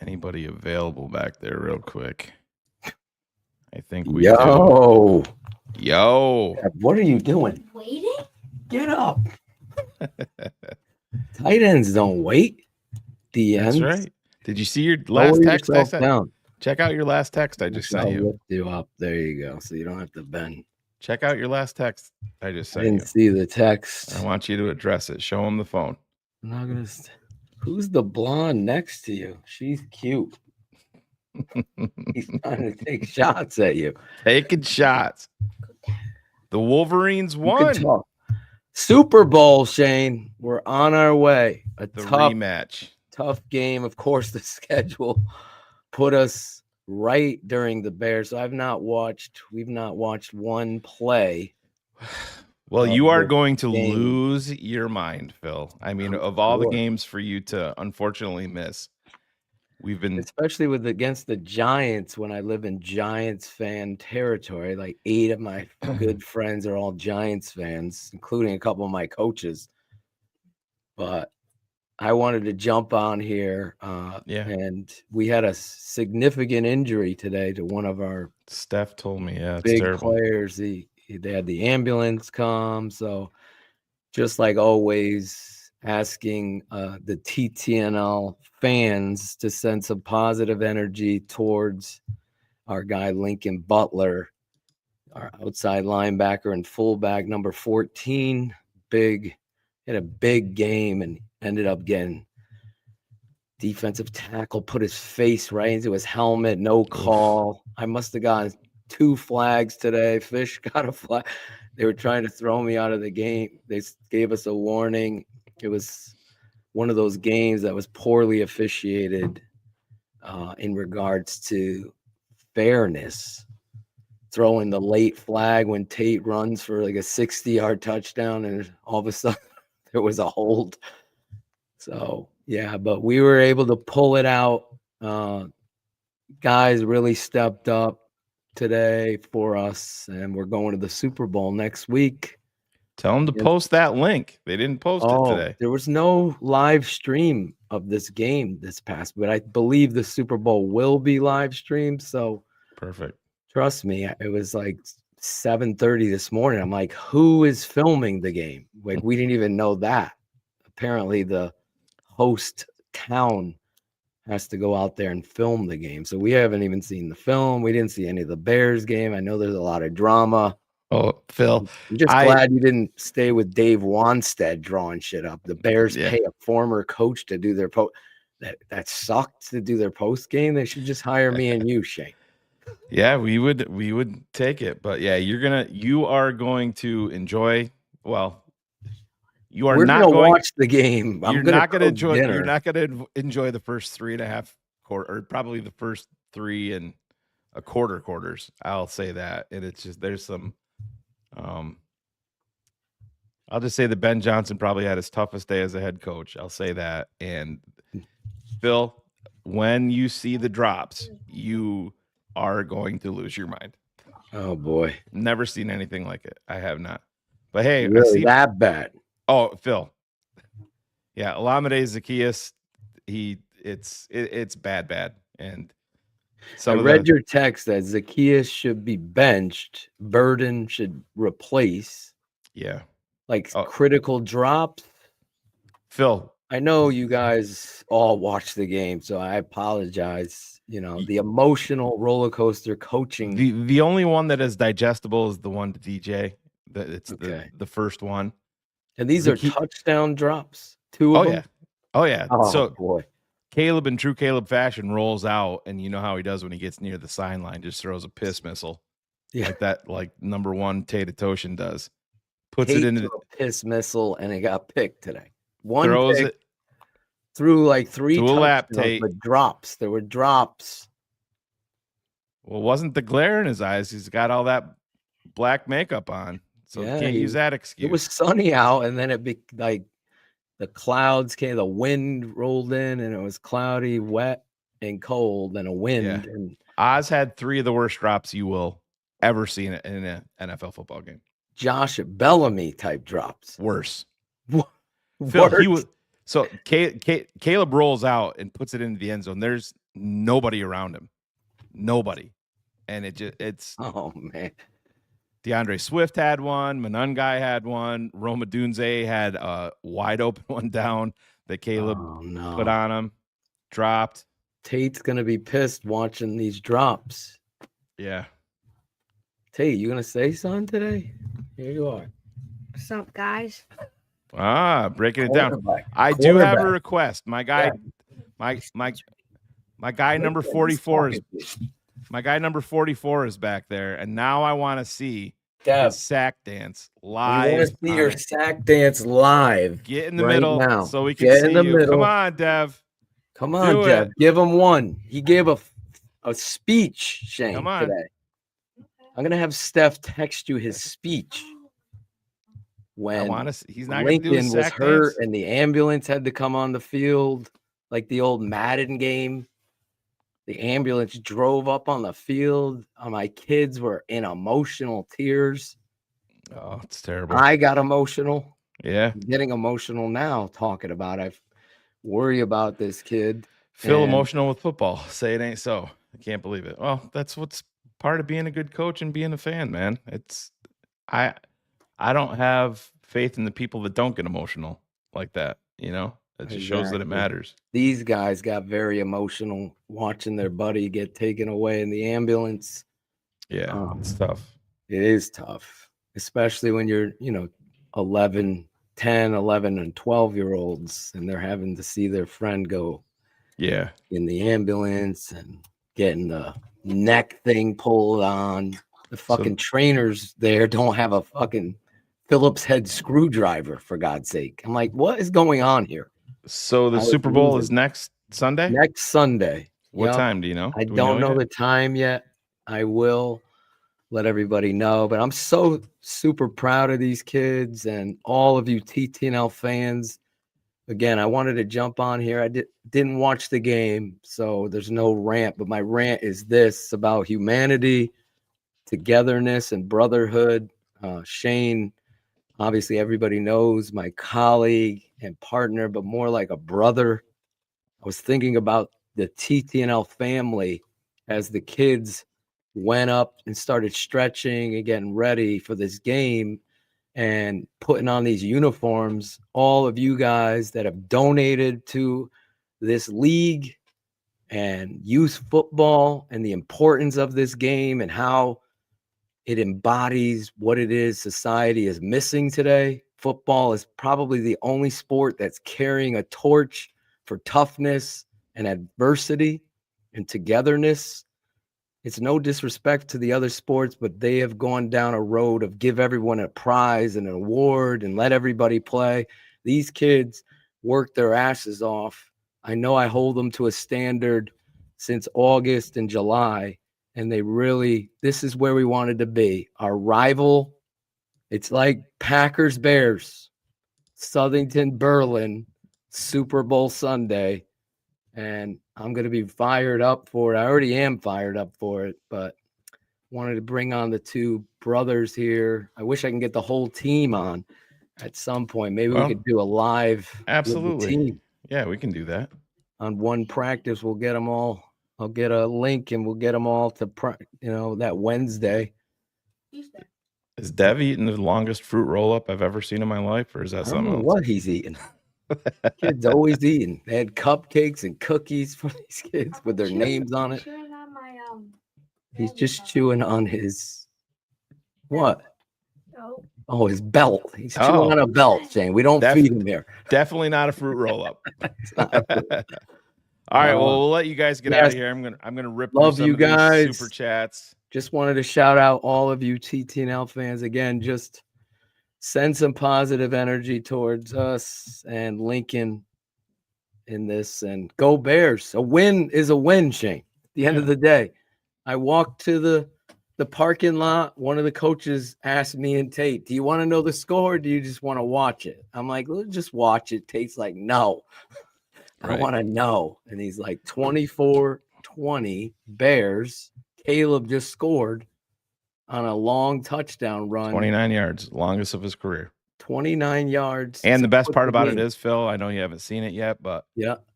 anybody available back there real quick. I think we do. Yo. What are you doing? Waiting? Get up. Tight ends don't wait. The ends. That's right. Did you see your last text I sent? Down. Check out your last text I just sent you. Lift you up. There you go. So you don't have to bend. Check out your last text I just sent I you. didn't see the text. I want you to address it. Show him the phone. I'm not gonna. Who's the blonde next to you? She's cute. He's trying to take shots at you. Taking shots. The Wolverines won. Super Bowl, Shane. We're on our way. The rematch. Tough game. Of course, the schedule put us right during the Bears. So we've not watched one play. Well, you are going to game. lose your mind, Phil. I mean, of all the games for you to unfortunately miss, we've been, especially against the Giants, when I live in Giants fan territory. Like 8 of my good friends are all Giants fans, including a couple of my coaches. But I wanted to jump on here. And we had a significant injury today to one of our Steph told me, it's big terrible. players. They had the ambulance come. So just like always, asking the TTNL fans to send some positive energy towards our guy Lincoln Butler, our outside linebacker and fullback, number 14. Had a big game and ended up getting defensive tackle, put his face right into his helmet, no call. I must have gotten 2 flags today. Fish got a flag. They were trying to throw me out of the game. They gave us a warning. It was one of those games that was poorly officiated in regards to fairness. Throwing the late flag when Tate runs for like a 60-yard touchdown, and all of a sudden there was a hold. So, yeah, but we were able to pull it out. Guys really stepped up today for us, and we're going to the Super Bowl next week. Tell them to post that link. They didn't post it today. There was no live stream of this game this past, but I believe the Super Bowl will be live streamed. So perfect. Trust me, it was like 7:30 this morning. I'm like, who is filming the game? Like, we didn't even know that. Apparently, the host town has to go out there and film the game. So we haven't even seen the film. We didn't see any of the Bears game. I know there's a lot of drama. Oh, Phil, I'm just glad you didn't stay with Dave Wanstead drawing shit up. The Bears pay a former coach to do their that sucked to do their post game. They should just hire me and you, Shane. Yeah, we would take it. But yeah, you are going to enjoy. Well, you are not going to watch the game. You're not going to enjoy. Dinner. You're not going to enjoy the first 3.5 quarter, or probably the first 3 and a quarter quarters. I'll say that, and it's just there's some. I'll just say that Ben Johnson probably had his toughest day as a head coach. I'll say that. And Phil, when you see the drops, you are going to lose your mind. Oh boy. Never seen anything like it. I have not. But hey, really I see that bad. Oh, Phil. Yeah, Olamide Zaccheaus, it's bad. And I read your text that Zaccheaus should be benched, Burden should replace. Yeah. Like critical drops. Phil, I know you guys all watch the game, so I apologize. You know, the emotional roller coaster coaching. The only one that is digestible is the one to DJ. It's the first one. And these are touchdown drops. 2 of them. Oh yeah. Oh, so boy. Caleb, in true Caleb fashion, rolls out, and you know how he does when he gets near the sideline, just throws a piss missile. Yeah. Like that, like number 1 Tate Toshin does. Puts Tate it into a piss missile, and it got picked today. One throws pick, it threw like 3 to a lap, Tate. but drops. There were drops. Well, it wasn't the glare in his eyes. He's got all that black makeup on, so Yeah, can't use that excuse. It was sunny out, and then it like the clouds came, the wind rolled in, and it was cloudy, wet, and cold, and a wind. Yeah. And Oz had 3 of the worst drops you will ever see in an NFL football game. Josh Bellamy type drops. Worse. Phil, he was so Caleb rolls out and puts it into the end zone. There's nobody around him. Nobody. And it's oh man. DeAndre Swift had one, Manungai had one, Roma Dunze had a wide open one down that Caleb put on him. Dropped. Tate's gonna be pissed watching these drops. Yeah. Tate, you gonna say something today? Here you are. What's up, guys? Breaking it down. I do have a request. My guy, my guy number 44 is my guy number 44 is back there, and now I want to see his sack dance live. I want to see your sack dance live. Get in the middle now. so we can Get see in the you. Middle. Come on, Dev. Come on, Dev. Give him one. He gave a a speech, Shane, Come on. today. I'm gonna have Steph text you his speech when he's not gonna do his Lincoln was sack hurt dance. and the ambulance had to come on the field, like the old Madden game. The ambulance drove up on the field. My kids were in emotional tears. Oh, it's terrible. I got emotional. Yeah. I'm getting emotional now talking about it. I worry about this kid. Feel And emotional with football. Say it ain't so. I can't believe it. Well, that's what's part of being a good coach and being a fan, man. I don't have faith in the people that don't get emotional like that. It just shows that it Exactly. matters. These guys got very emotional watching their buddy get taken away in the ambulance. Yeah, it's tough. It is tough, especially when you're, 11, 10, 11, and 12-year-olds, and they're having to see their friend go in the ambulance and getting the neck thing pulled on. The fucking trainers there don't have a fucking Phillips head screwdriver, for God's sake. I'm like, what is going on here? So the Super Bowl is next Sunday? Next Sunday. What time do you know? I Do we don't know yet? the time yet. I will let everybody know, but I'm so super proud of these kids and all of you TTNL fans. Again, I wanted to jump on here. I didn't watch the game, so there's no rant, but my rant is this about humanity, togetherness, and brotherhood. Shane, obviously everybody knows, my colleague and partner, but more like a brother. I was thinking about the TTNL family as the kids went up and started stretching and getting ready for this game and putting on these uniforms. All of you guys that have donated to this league and youth football and the importance of this game and how it embodies what it is society is missing today. Football is probably the only sport that's carrying a torch for toughness and adversity and togetherness. It's no disrespect to the other sports, but they have gone down a road of give everyone a prize and an award and let everybody play. These kids work their asses off. I know I hold them to a standard since August and July, and this is where we wanted to be. Our rival, it's like Packers Bears, Southington Berlin, Super Bowl Sunday. And I'm going to be fired up for it. I already am fired up for it, but wanted to bring on the two brothers here. I wish I can get the whole team on at some point. Maybe we could do a live Absolutely. with the team. Yeah, we can do that. On one practice, we'll get them all. I'll get a link and we'll get them all to, that Wednesday. Is Dev eating the longest fruit roll-up I've ever seen in my life, or is that I don't something know else? what he's eating. Kids always eating. They had cupcakes and cookies for these kids with their names on it. He's just chewing on his what? Oh, his belt. He's chewing on a belt, Shane. We don't feed him here. Definitely not a fruit roll-up. All right, well, we'll let you guys get out of here. I'm gonna rip through Love some you of these guys. super chats. Just wanted to shout out all of you TTNL fans again. Just send some positive energy towards us and Lincoln in this, and go Bears. A win is a win, Shane. At the end of the day, I walked to the parking lot. One of the coaches asked me and Tate, do you want to know the score or do you just want to watch it? I'm like, let's just watch it. Tate's like, no, I want to know. And he's like, 24-20 Bears. Caleb just scored on a long touchdown run. 29 yards, longest of his career. 29 yards. And the best part about it is, Phil, I know you haven't seen it yet, but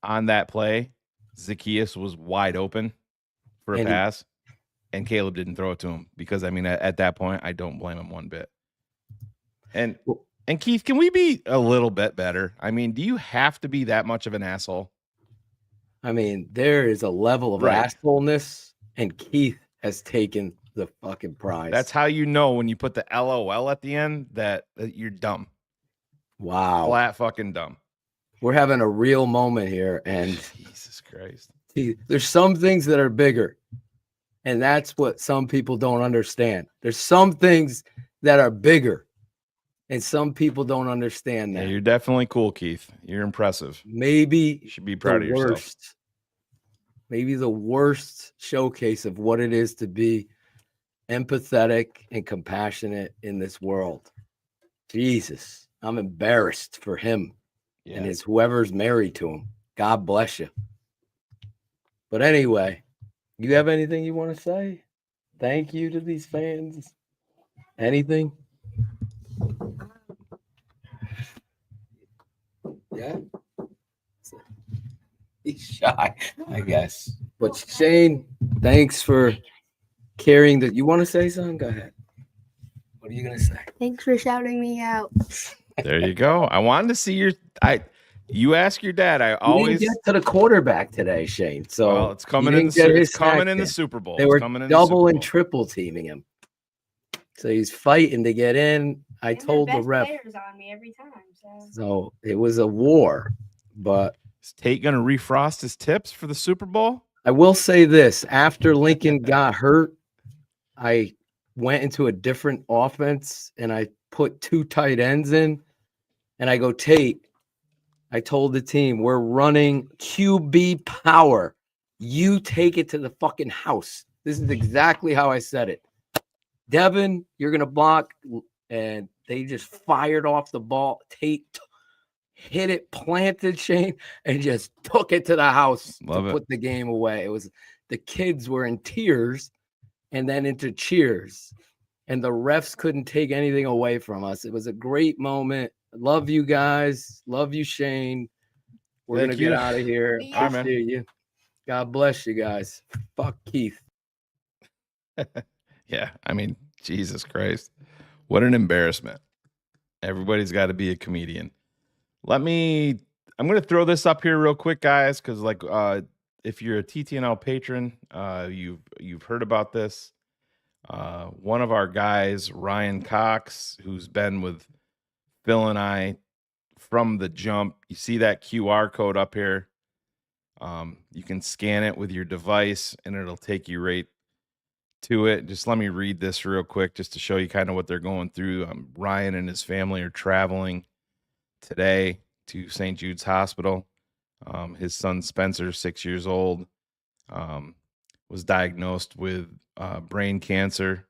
on that play, Zacchaeus was wide open for a pass, and Caleb didn't throw it to him because, I mean, at that point, I don't blame him one bit. And Keith, can we be a little bit better? I mean, do you have to be that much of an asshole? I mean, there is a level of assholeness, and Keith has taken the fucking prize. That's how you know when you put the LOL at the end that you're dumb. Wow. Flat fucking dumb. We're having a real moment here, and Jesus Christ. There's some things that are bigger, and that's what some people don't understand. There's some things that are bigger, and some people don't understand that. Yeah, you're definitely cool, Keith. You're impressive. Maybe you should be proud of yourself. maybe the worst showcase of what it is to be empathetic and compassionate in this world. Jesus, I'm embarrassed for him and his whoever's married to him. God bless you. But anyway, you have anything you want to say? Thank you to these fans. Anything? Yeah. He's shy, I guess. But Shane, thanks for carrying the. You want to say something? Go ahead. What are you gonna say? Thanks for shouting me out. There you go. I wanted to see your. You ask your dad. I You always didn't get to the quarterback today, Shane. So well, it's coming you in didn't get his it's coming sack in the in. Super Bowl. They It's were coming in the Super double and Bowl. triple teaming him. So he's fighting to get in. I told the ref. Players on me every time. So it was a war. But is Tate gonna refrost his tips for the Super Bowl? I will say this: after Lincoln got hurt, I went into a different offense and I put 2 tight ends in. And I go, Tate, I told the team, we're running QB power. You take it to the fucking house. This is exactly how I said it. Devin, you're going to block. And they just fired off the ball. Tate hit it, planted Shane, and just took it to the house to put the game away. It was the kids were in tears and then into cheers. And the refs couldn't take anything away from us. It was a great moment. Love you guys. Love you, Shane. We're going to get out of here. All right, man. You. God bless you guys. Fuck Keith. Yeah, I mean, Jesus Christ. What an embarrassment. Everybody's got to be a comedian. I'm going to throw this up here real quick, guys, because if you're a TTNL patron, you've heard about this. One of our guys, Ryan Cox, who's been with Phil and I from the jump. You see that QR code up here. You can scan it with your device and it'll take you right to it. Just let me read this real quick just to show you kind of what they're going through. Ryan and his family are traveling today to St. Jude's Hospital. His son Spencer, 6 years old, was diagnosed with brain cancer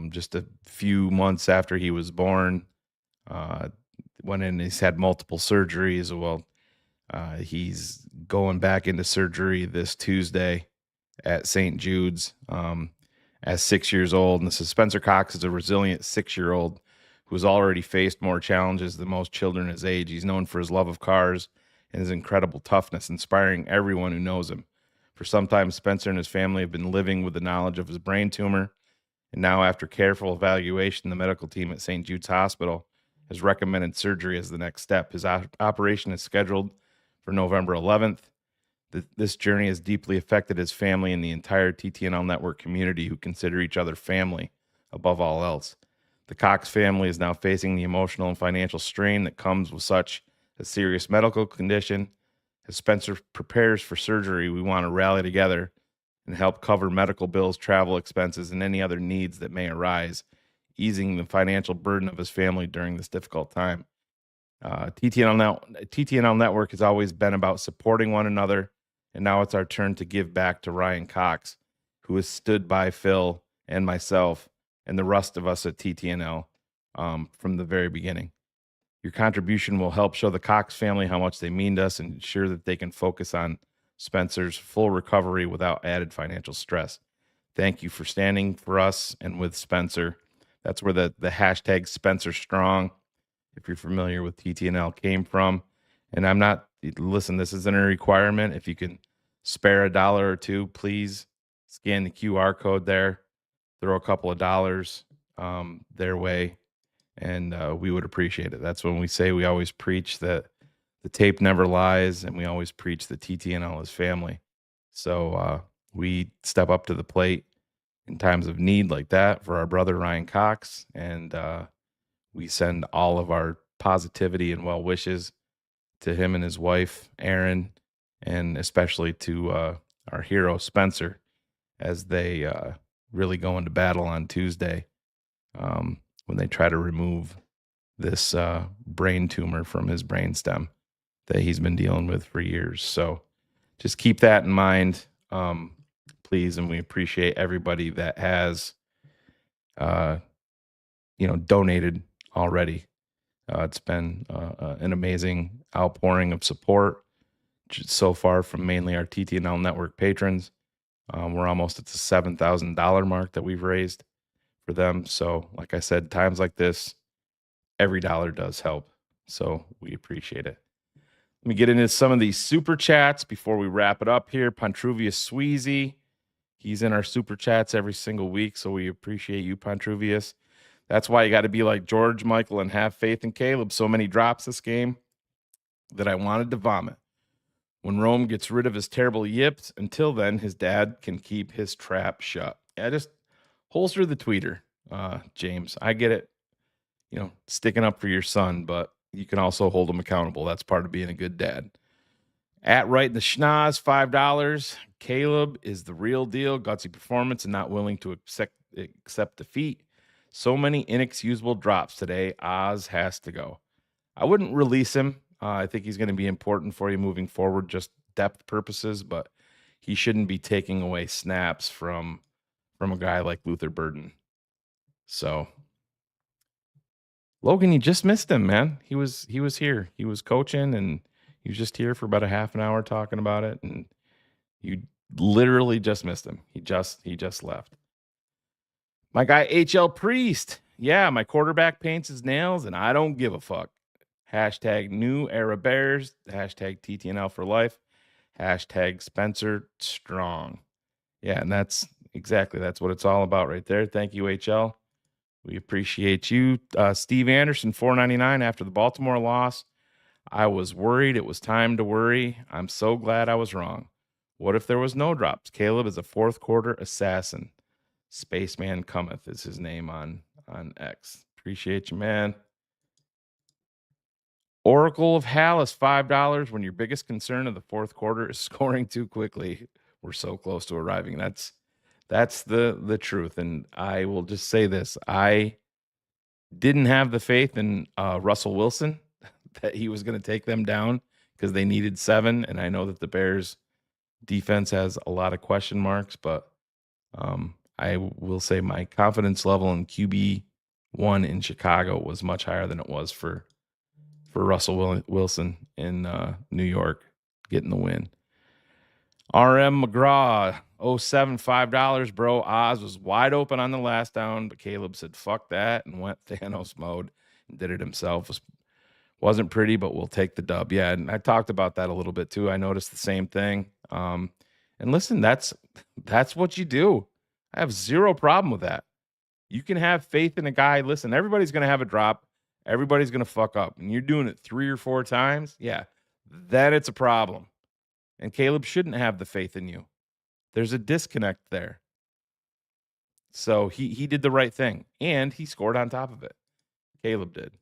just a few months after he was born. Went in, he's had multiple surgeries. Well, he's going back into surgery this Tuesday at St. Jude's as 6 years old. And this is Spencer Cox is a resilient 6-year-old who's already faced more challenges than most children his age. He's known for his love of cars and his incredible toughness, inspiring everyone who knows him. For some time, Spencer and his family have been living with the knowledge of his brain tumor. And now, after careful evaluation, the medical team at St. Jude's Hospital has recommended surgery as the next step. His operation is scheduled for November 11th. This journey has deeply affected his family and the entire TTNL network community who consider each other family above all else. The Cox family is now facing the emotional and financial strain that comes with such a serious medical condition. As Spencer prepares for surgery, we want to rally together and help cover medical bills, travel expenses, and any other needs that may arise, easing the financial burden of his family during this difficult time. TTNL Network has always been about supporting one another, and now it's our turn to give back to Ryan Cox, who has stood by Phil and myself and the rest of us at TTNL from the very beginning. Your contribution will help show the Cox family how much they mean to us and ensure that they can focus on Spencer's full recovery without added financial stress. Thank you for standing for us and with Spencer. That's where the hashtag Spencer Strong, if you're familiar with TTNL, came from. And listen, this isn't a requirement. If you can spare $1 or $2, please scan the QR code there, throw a couple of dollars their way, and we would appreciate it. That's when we always preach that the tape never lies, and we always preach that TTNL is family. So we step up to the plate in times of need like that for our brother Ryan Cox, and we send all of our positivity and well wishes to him and his wife, Erin, and especially to our hero, Spencer, as they really go into battle on Tuesday when they try to remove this brain tumor from his brainstem that he's been dealing with for years. So just keep that in mind, please. And we appreciate everybody that has, donated already. It's been an amazing outpouring of support so far from mainly our TTNL network patrons. We're almost at the $7,000 mark that we've raised for them. So, like I said, times like this, every dollar does help. So we appreciate it. Let me get into some of these super chats before we wrap it up here. Pontruvius Sweezy, he's in our super chats every single week, so we appreciate you, Pontruvius. That's why you got to be like George, Michael, and have faith in Caleb. So many drops this game that I wanted to vomit. When Rome gets rid of his terrible yips, until then, his dad can keep his trap shut. Yeah, just holster the tweeter, James. I get it, sticking up for your son, but you can also hold him accountable. That's part of being a good dad. At Right in the Schnoz, $5. Caleb is the real deal. Gutsy performance and not willing to accept defeat. So many inexcusable drops today. Oz has to go. I wouldn't release him. I think he's going to be important for you moving forward, just depth purposes, but he shouldn't be taking away snaps from a guy like Luther Burden. So, Logan, you just missed him, man. He was here. He was coaching, and he was just here for about a half an hour talking about it, and you literally just missed him. He just left. My guy HL Priest. Yeah, my quarterback paints his nails, and I don't give a fuck. Hashtag New Era Bears. Hashtag TTNL for life. Hashtag Spencer Strong. Yeah, and that's what it's all about right there. Thank you, HL. We appreciate you. Steve Anderson, $4.99 after the Baltimore loss. I was worried. It was time to worry. I'm so glad I was wrong. What if there was no drops? Caleb is a fourth quarter assassin. Spaceman Cometh is his name on X. Appreciate you, man. Oracle of Hallis, $5. When your biggest concern of the fourth quarter is scoring too quickly, we're so close to arriving. That's the truth. And I will just say this. I didn't have the faith in Russell Wilson that he was going to take them down because they needed 7. And I know that the Bears defense has a lot of question marks, but I will say my confidence level in QB1 in Chicago was much higher than it was for Russell Wilson in New York getting the win. RM McGraw, 07, $5, bro. Oz was wide open on the last down, but Caleb said, fuck that, and went Thanos mode and did it himself. Wasn't pretty, but we'll take the dub. Yeah, and I talked about that a little bit too. I noticed the same thing. And listen, that's what you do. I have zero problem with that. You can have faith in a guy. Listen, everybody's going to have a drop. Everybody's going to fuck up. And you're doing it 3 or 4 times. Yeah, then it's a problem. And Caleb shouldn't have the faith in you. There's a disconnect there. So he did the right thing. And he scored on top of it. Caleb did.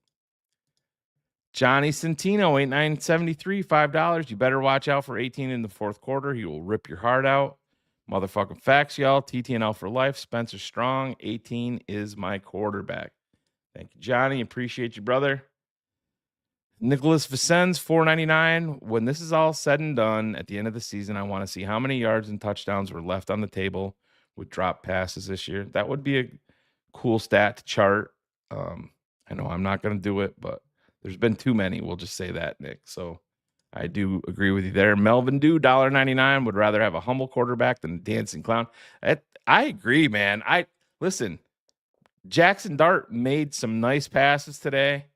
Johnny Centino, $8.973, $5. You better watch out for 18 in the fourth quarter. He will rip your heart out. Motherfucking facts, y'all. TTNL for life. Spencer Strong, 18 is my quarterback. Thank you, Johnny. Appreciate you, brother. Nicholas Vicens, $4.99. When this is all said and done at the end of the season, I want to see how many yards and touchdowns were left on the table with drop passes this year. That would be a cool stat to chart. I know I'm not going to do it, but there's been too many. We'll just say that, Nick. So I do agree with you there. Melvin Dew, $1.99. Would rather have a humble quarterback than a dancing clown. I agree, man. Listen. Jackson Dart made some nice passes today.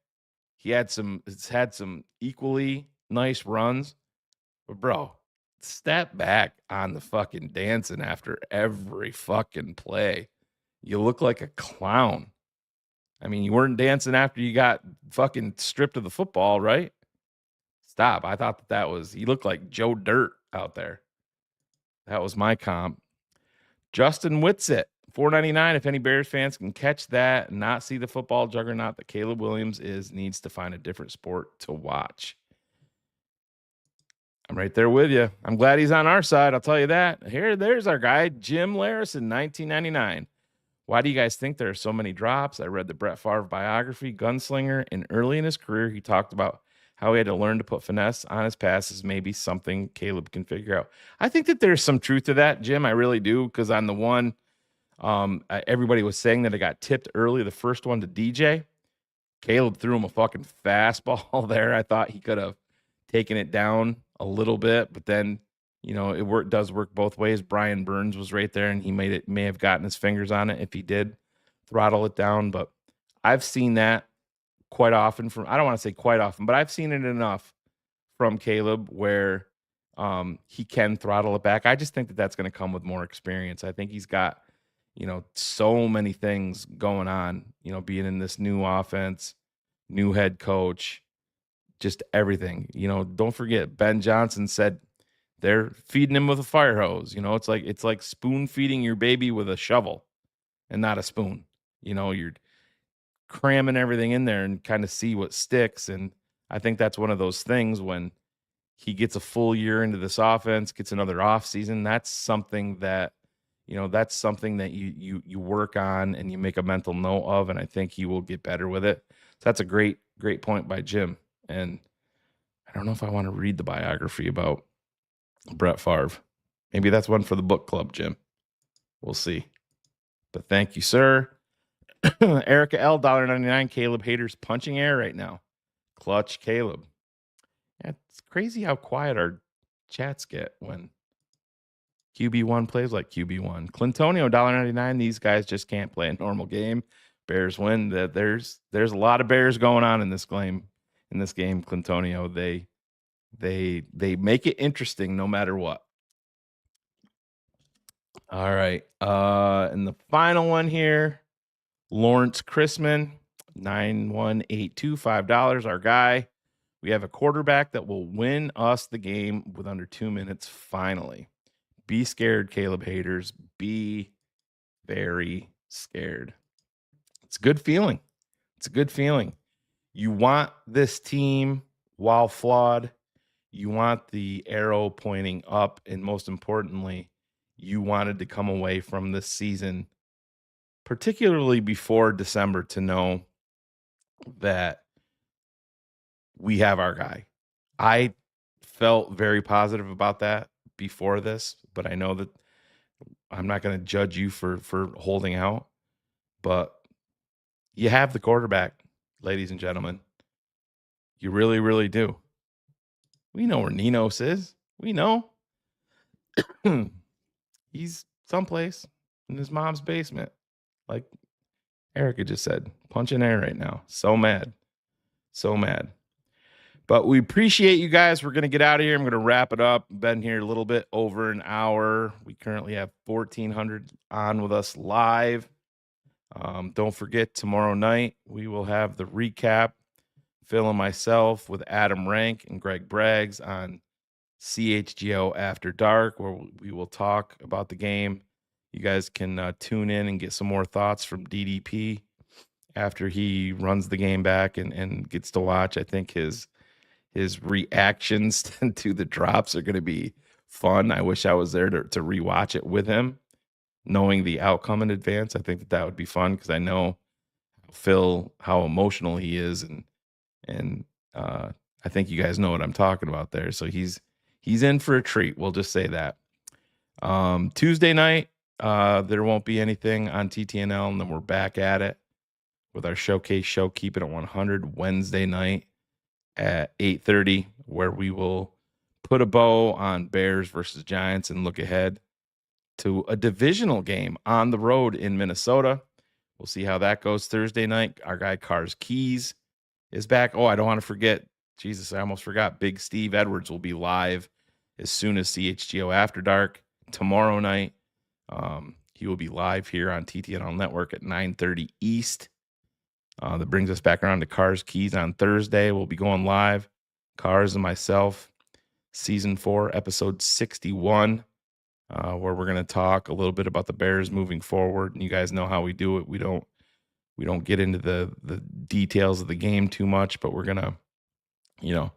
It's had some equally nice runs. But bro, step back on the fucking dancing after every fucking play. You look like a clown. I mean, you weren't dancing after you got fucking stripped of the football, right? Stop. I thought he looked like Joe Dirt out there. That was my comp. Justin Whitsitt, $4.99. If any Bears fans can catch that and not see the football juggernaut that Caleb Williams needs to find a different sport to watch. I'm right there with you. I'm glad he's on our side. I'll tell you that. There's our guy, Jim Larison, $19.99. Why do you guys think there are so many drops? I read the Brett Favre biography, Gunslinger, and early in his career, he talked about how he had to learn to put finesse on his passes, maybe something Caleb can figure out. I think that there's some truth to that, Jim. I really do, because on the one, everybody was saying that it got tipped early, the first one to DJ. Caleb threw him a fucking fastball there. I thought he could have taken it down a little bit, but then, it does work both ways. Brian Burns was right there, and he may have gotten his fingers on it if he did throttle it down. But I've seen that quite often I don't want to say quite often, but I've seen it enough from Caleb where he can throttle it back. I just think that that's going to come with more experience. I think he's got, so many things going on, being in this new offense, new head coach, just everything. Don't forget, Ben Johnson said they're feeding him with a fire hose. It's like spoon feeding your baby with a shovel and not a spoon. You're cramming everything in there and kind of see what sticks. And I think that's one of those things when he gets a full year into this offense, gets another off season. That's something that, you work on and you make a mental note of. And I think he will get better with it. So that's a great point by Jim. And I don't know if I want to read the biography about Brett Favre. Maybe that's one for the book club, Jim. We'll see. But thank you, sir. Erica L, $1.99. Caleb haters punching air right now. Clutch Caleb. Yeah, it's crazy how quiet our chats get when QB1 plays like QB1. Clintonio, $1.99. These guys just can't play a normal game. Bears win. There's a lot of Bears going on in this game. Clintonio. They make it interesting no matter what. All right. And the final one here, Lawrence Chrisman, 9182, $5. Our guy. We have a quarterback that will win us the game with under 2 minutes finally. Be scared, Caleb haters. Be very scared. It's a good feeling. You want this team, while flawed, you want the arrow pointing up, and most importantly, you wanted to come away from this season, particularly before December, to know that we have our guy. I felt very positive about that before this, but I know that I'm not going to judge you for holding out, but you have the quarterback, ladies and gentlemen. You really, really do. We know where Ninos is. We know. He's someplace in his mom's basement. Like Erica just said, punching air right now. So mad. But we appreciate you guys. We're going to get out of here. I'm going to wrap it up. Been here a little bit over an hour. We currently have 1,400 on with us live. Don't forget, tomorrow night, we will have the recap, Phil and myself, with Adam Rank and Greg Braggs on CHGO After Dark, where we will talk about the game. You guys can tune in and get some more thoughts from DDP after he runs the game back and gets to watch. I think his reactions to the drops are going to be fun. I wish I was there to rewatch it with him, knowing the outcome in advance. I think that would be fun because I know Phil, how emotional he is, and I think you guys know what I'm talking about there. So he's in for a treat. We'll just say that. Tuesday night, there won't be anything on TTNL, and then we're back at it with our showcase show, Keep It at 100, Wednesday night at 8:30, where we will put a bow on Bears versus Giants and look ahead to a divisional game on the road in Minnesota. We'll see how that goes. Thursday night, our guy Cars Keys is back. Oh, I don't want to forget. Jesus, I almost forgot. Big Steve Edwards will be live as soon as CHGO After Dark. Tomorrow night, he will be live here on TTNL Network at 9:30 East. That brings us back around to Cars Keys on Thursday. We'll be going live, Cars and myself, Season 4, Episode 61, where we're going to talk a little bit about the Bears moving forward. And you guys know how we do it. We don't get into the details of the game too much, but we're going to,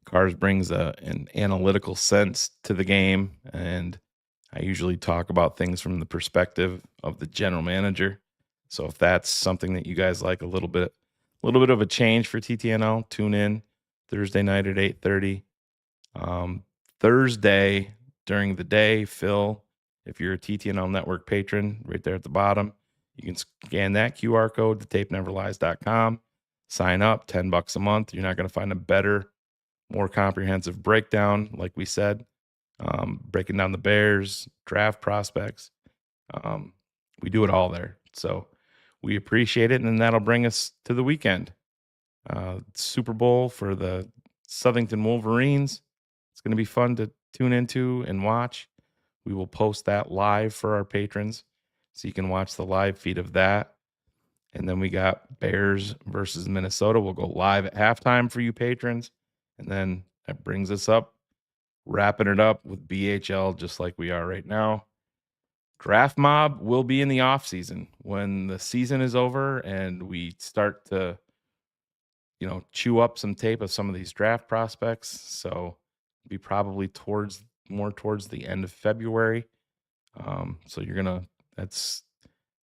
Cars brings an analytical sense to the game, and I usually talk about things from the perspective of the general manager. So if that's something that you guys like, a little bit of a change for TTNL, tune in Thursday night at 8:30. Thursday during the day, Phil, if you're a TTNL Network patron, right there at the bottom, you can scan that QR code to tapeneverlies.com. Sign up, $10 a month. You're not going to find a better, more comprehensive breakdown, like we said, breaking down the Bears, draft prospects. We do it all there. So we appreciate it, and that'll bring us to the weekend. Super Bowl for the Southington Wolverines. It's going to be fun to tune into and watch. We will post that live for our patrons, so you can watch the live feed of that. And then we got Bears versus Minnesota. We'll go live at halftime for you patrons. And then that brings us up, wrapping it up with BHL just like we are right now. Draft Mob will be in the off season when the season is over and we start to, chew up some tape of some of these draft prospects. So be probably more towards the end of February. So that's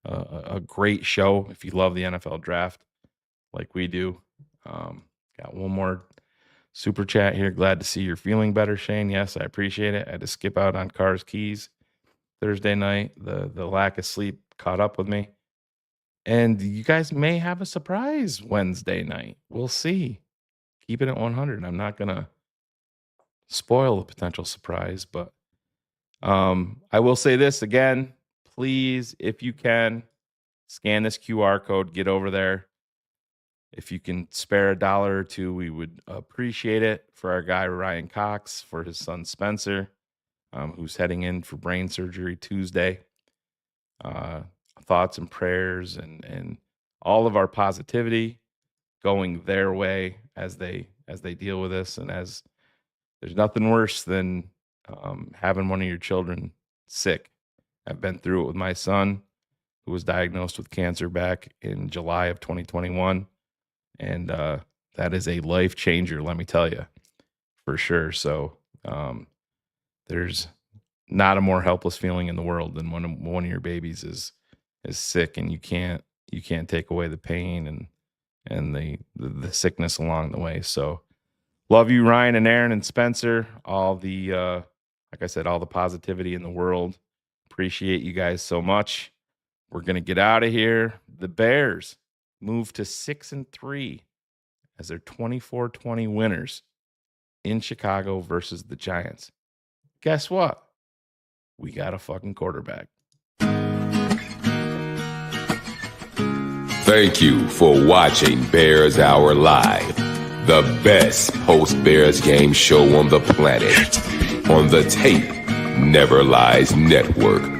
a great show if you love the NFL draft like we do. Got one more super chat here. Glad to see you're feeling better, Shane. Yes, I appreciate it. I had to skip out on Cars Keys Thursday night. The lack of sleep caught up with me. And you guys may have a surprise Wednesday night. We'll see. Keep it at 100. I'm not going to spoil a potential surprise, but I will say this again. Please, if you can, scan this QR code, get over there. If you can spare $1 or $2, we would appreciate it for our guy Ryan Cox, for his son Spencer, who's heading in for brain surgery Tuesday. Thoughts and prayers and all of our positivity going their way as they deal with this. And as there's nothing worse than having one of your children sick. I've been through it with my son, who was diagnosed with cancer back in July of 2021. And that is a life changer, let me tell you, for sure. So there's not a more helpless feeling in the world than when one of your babies is sick and you can't take away the pain and the sickness along the way. So love you, Ryan and Aaron and Spencer. All the like I said, all the positivity in the world. Appreciate you guys so much. We're gonna get out of here. The Bears move to 6-3 as their 24-20 winners in Chicago versus the Giants. Guess what? We got a fucking quarterback. Thank you for watching Bears Hour Live, the best post-Bears game show on the planet, on the Tape Never Lies Network.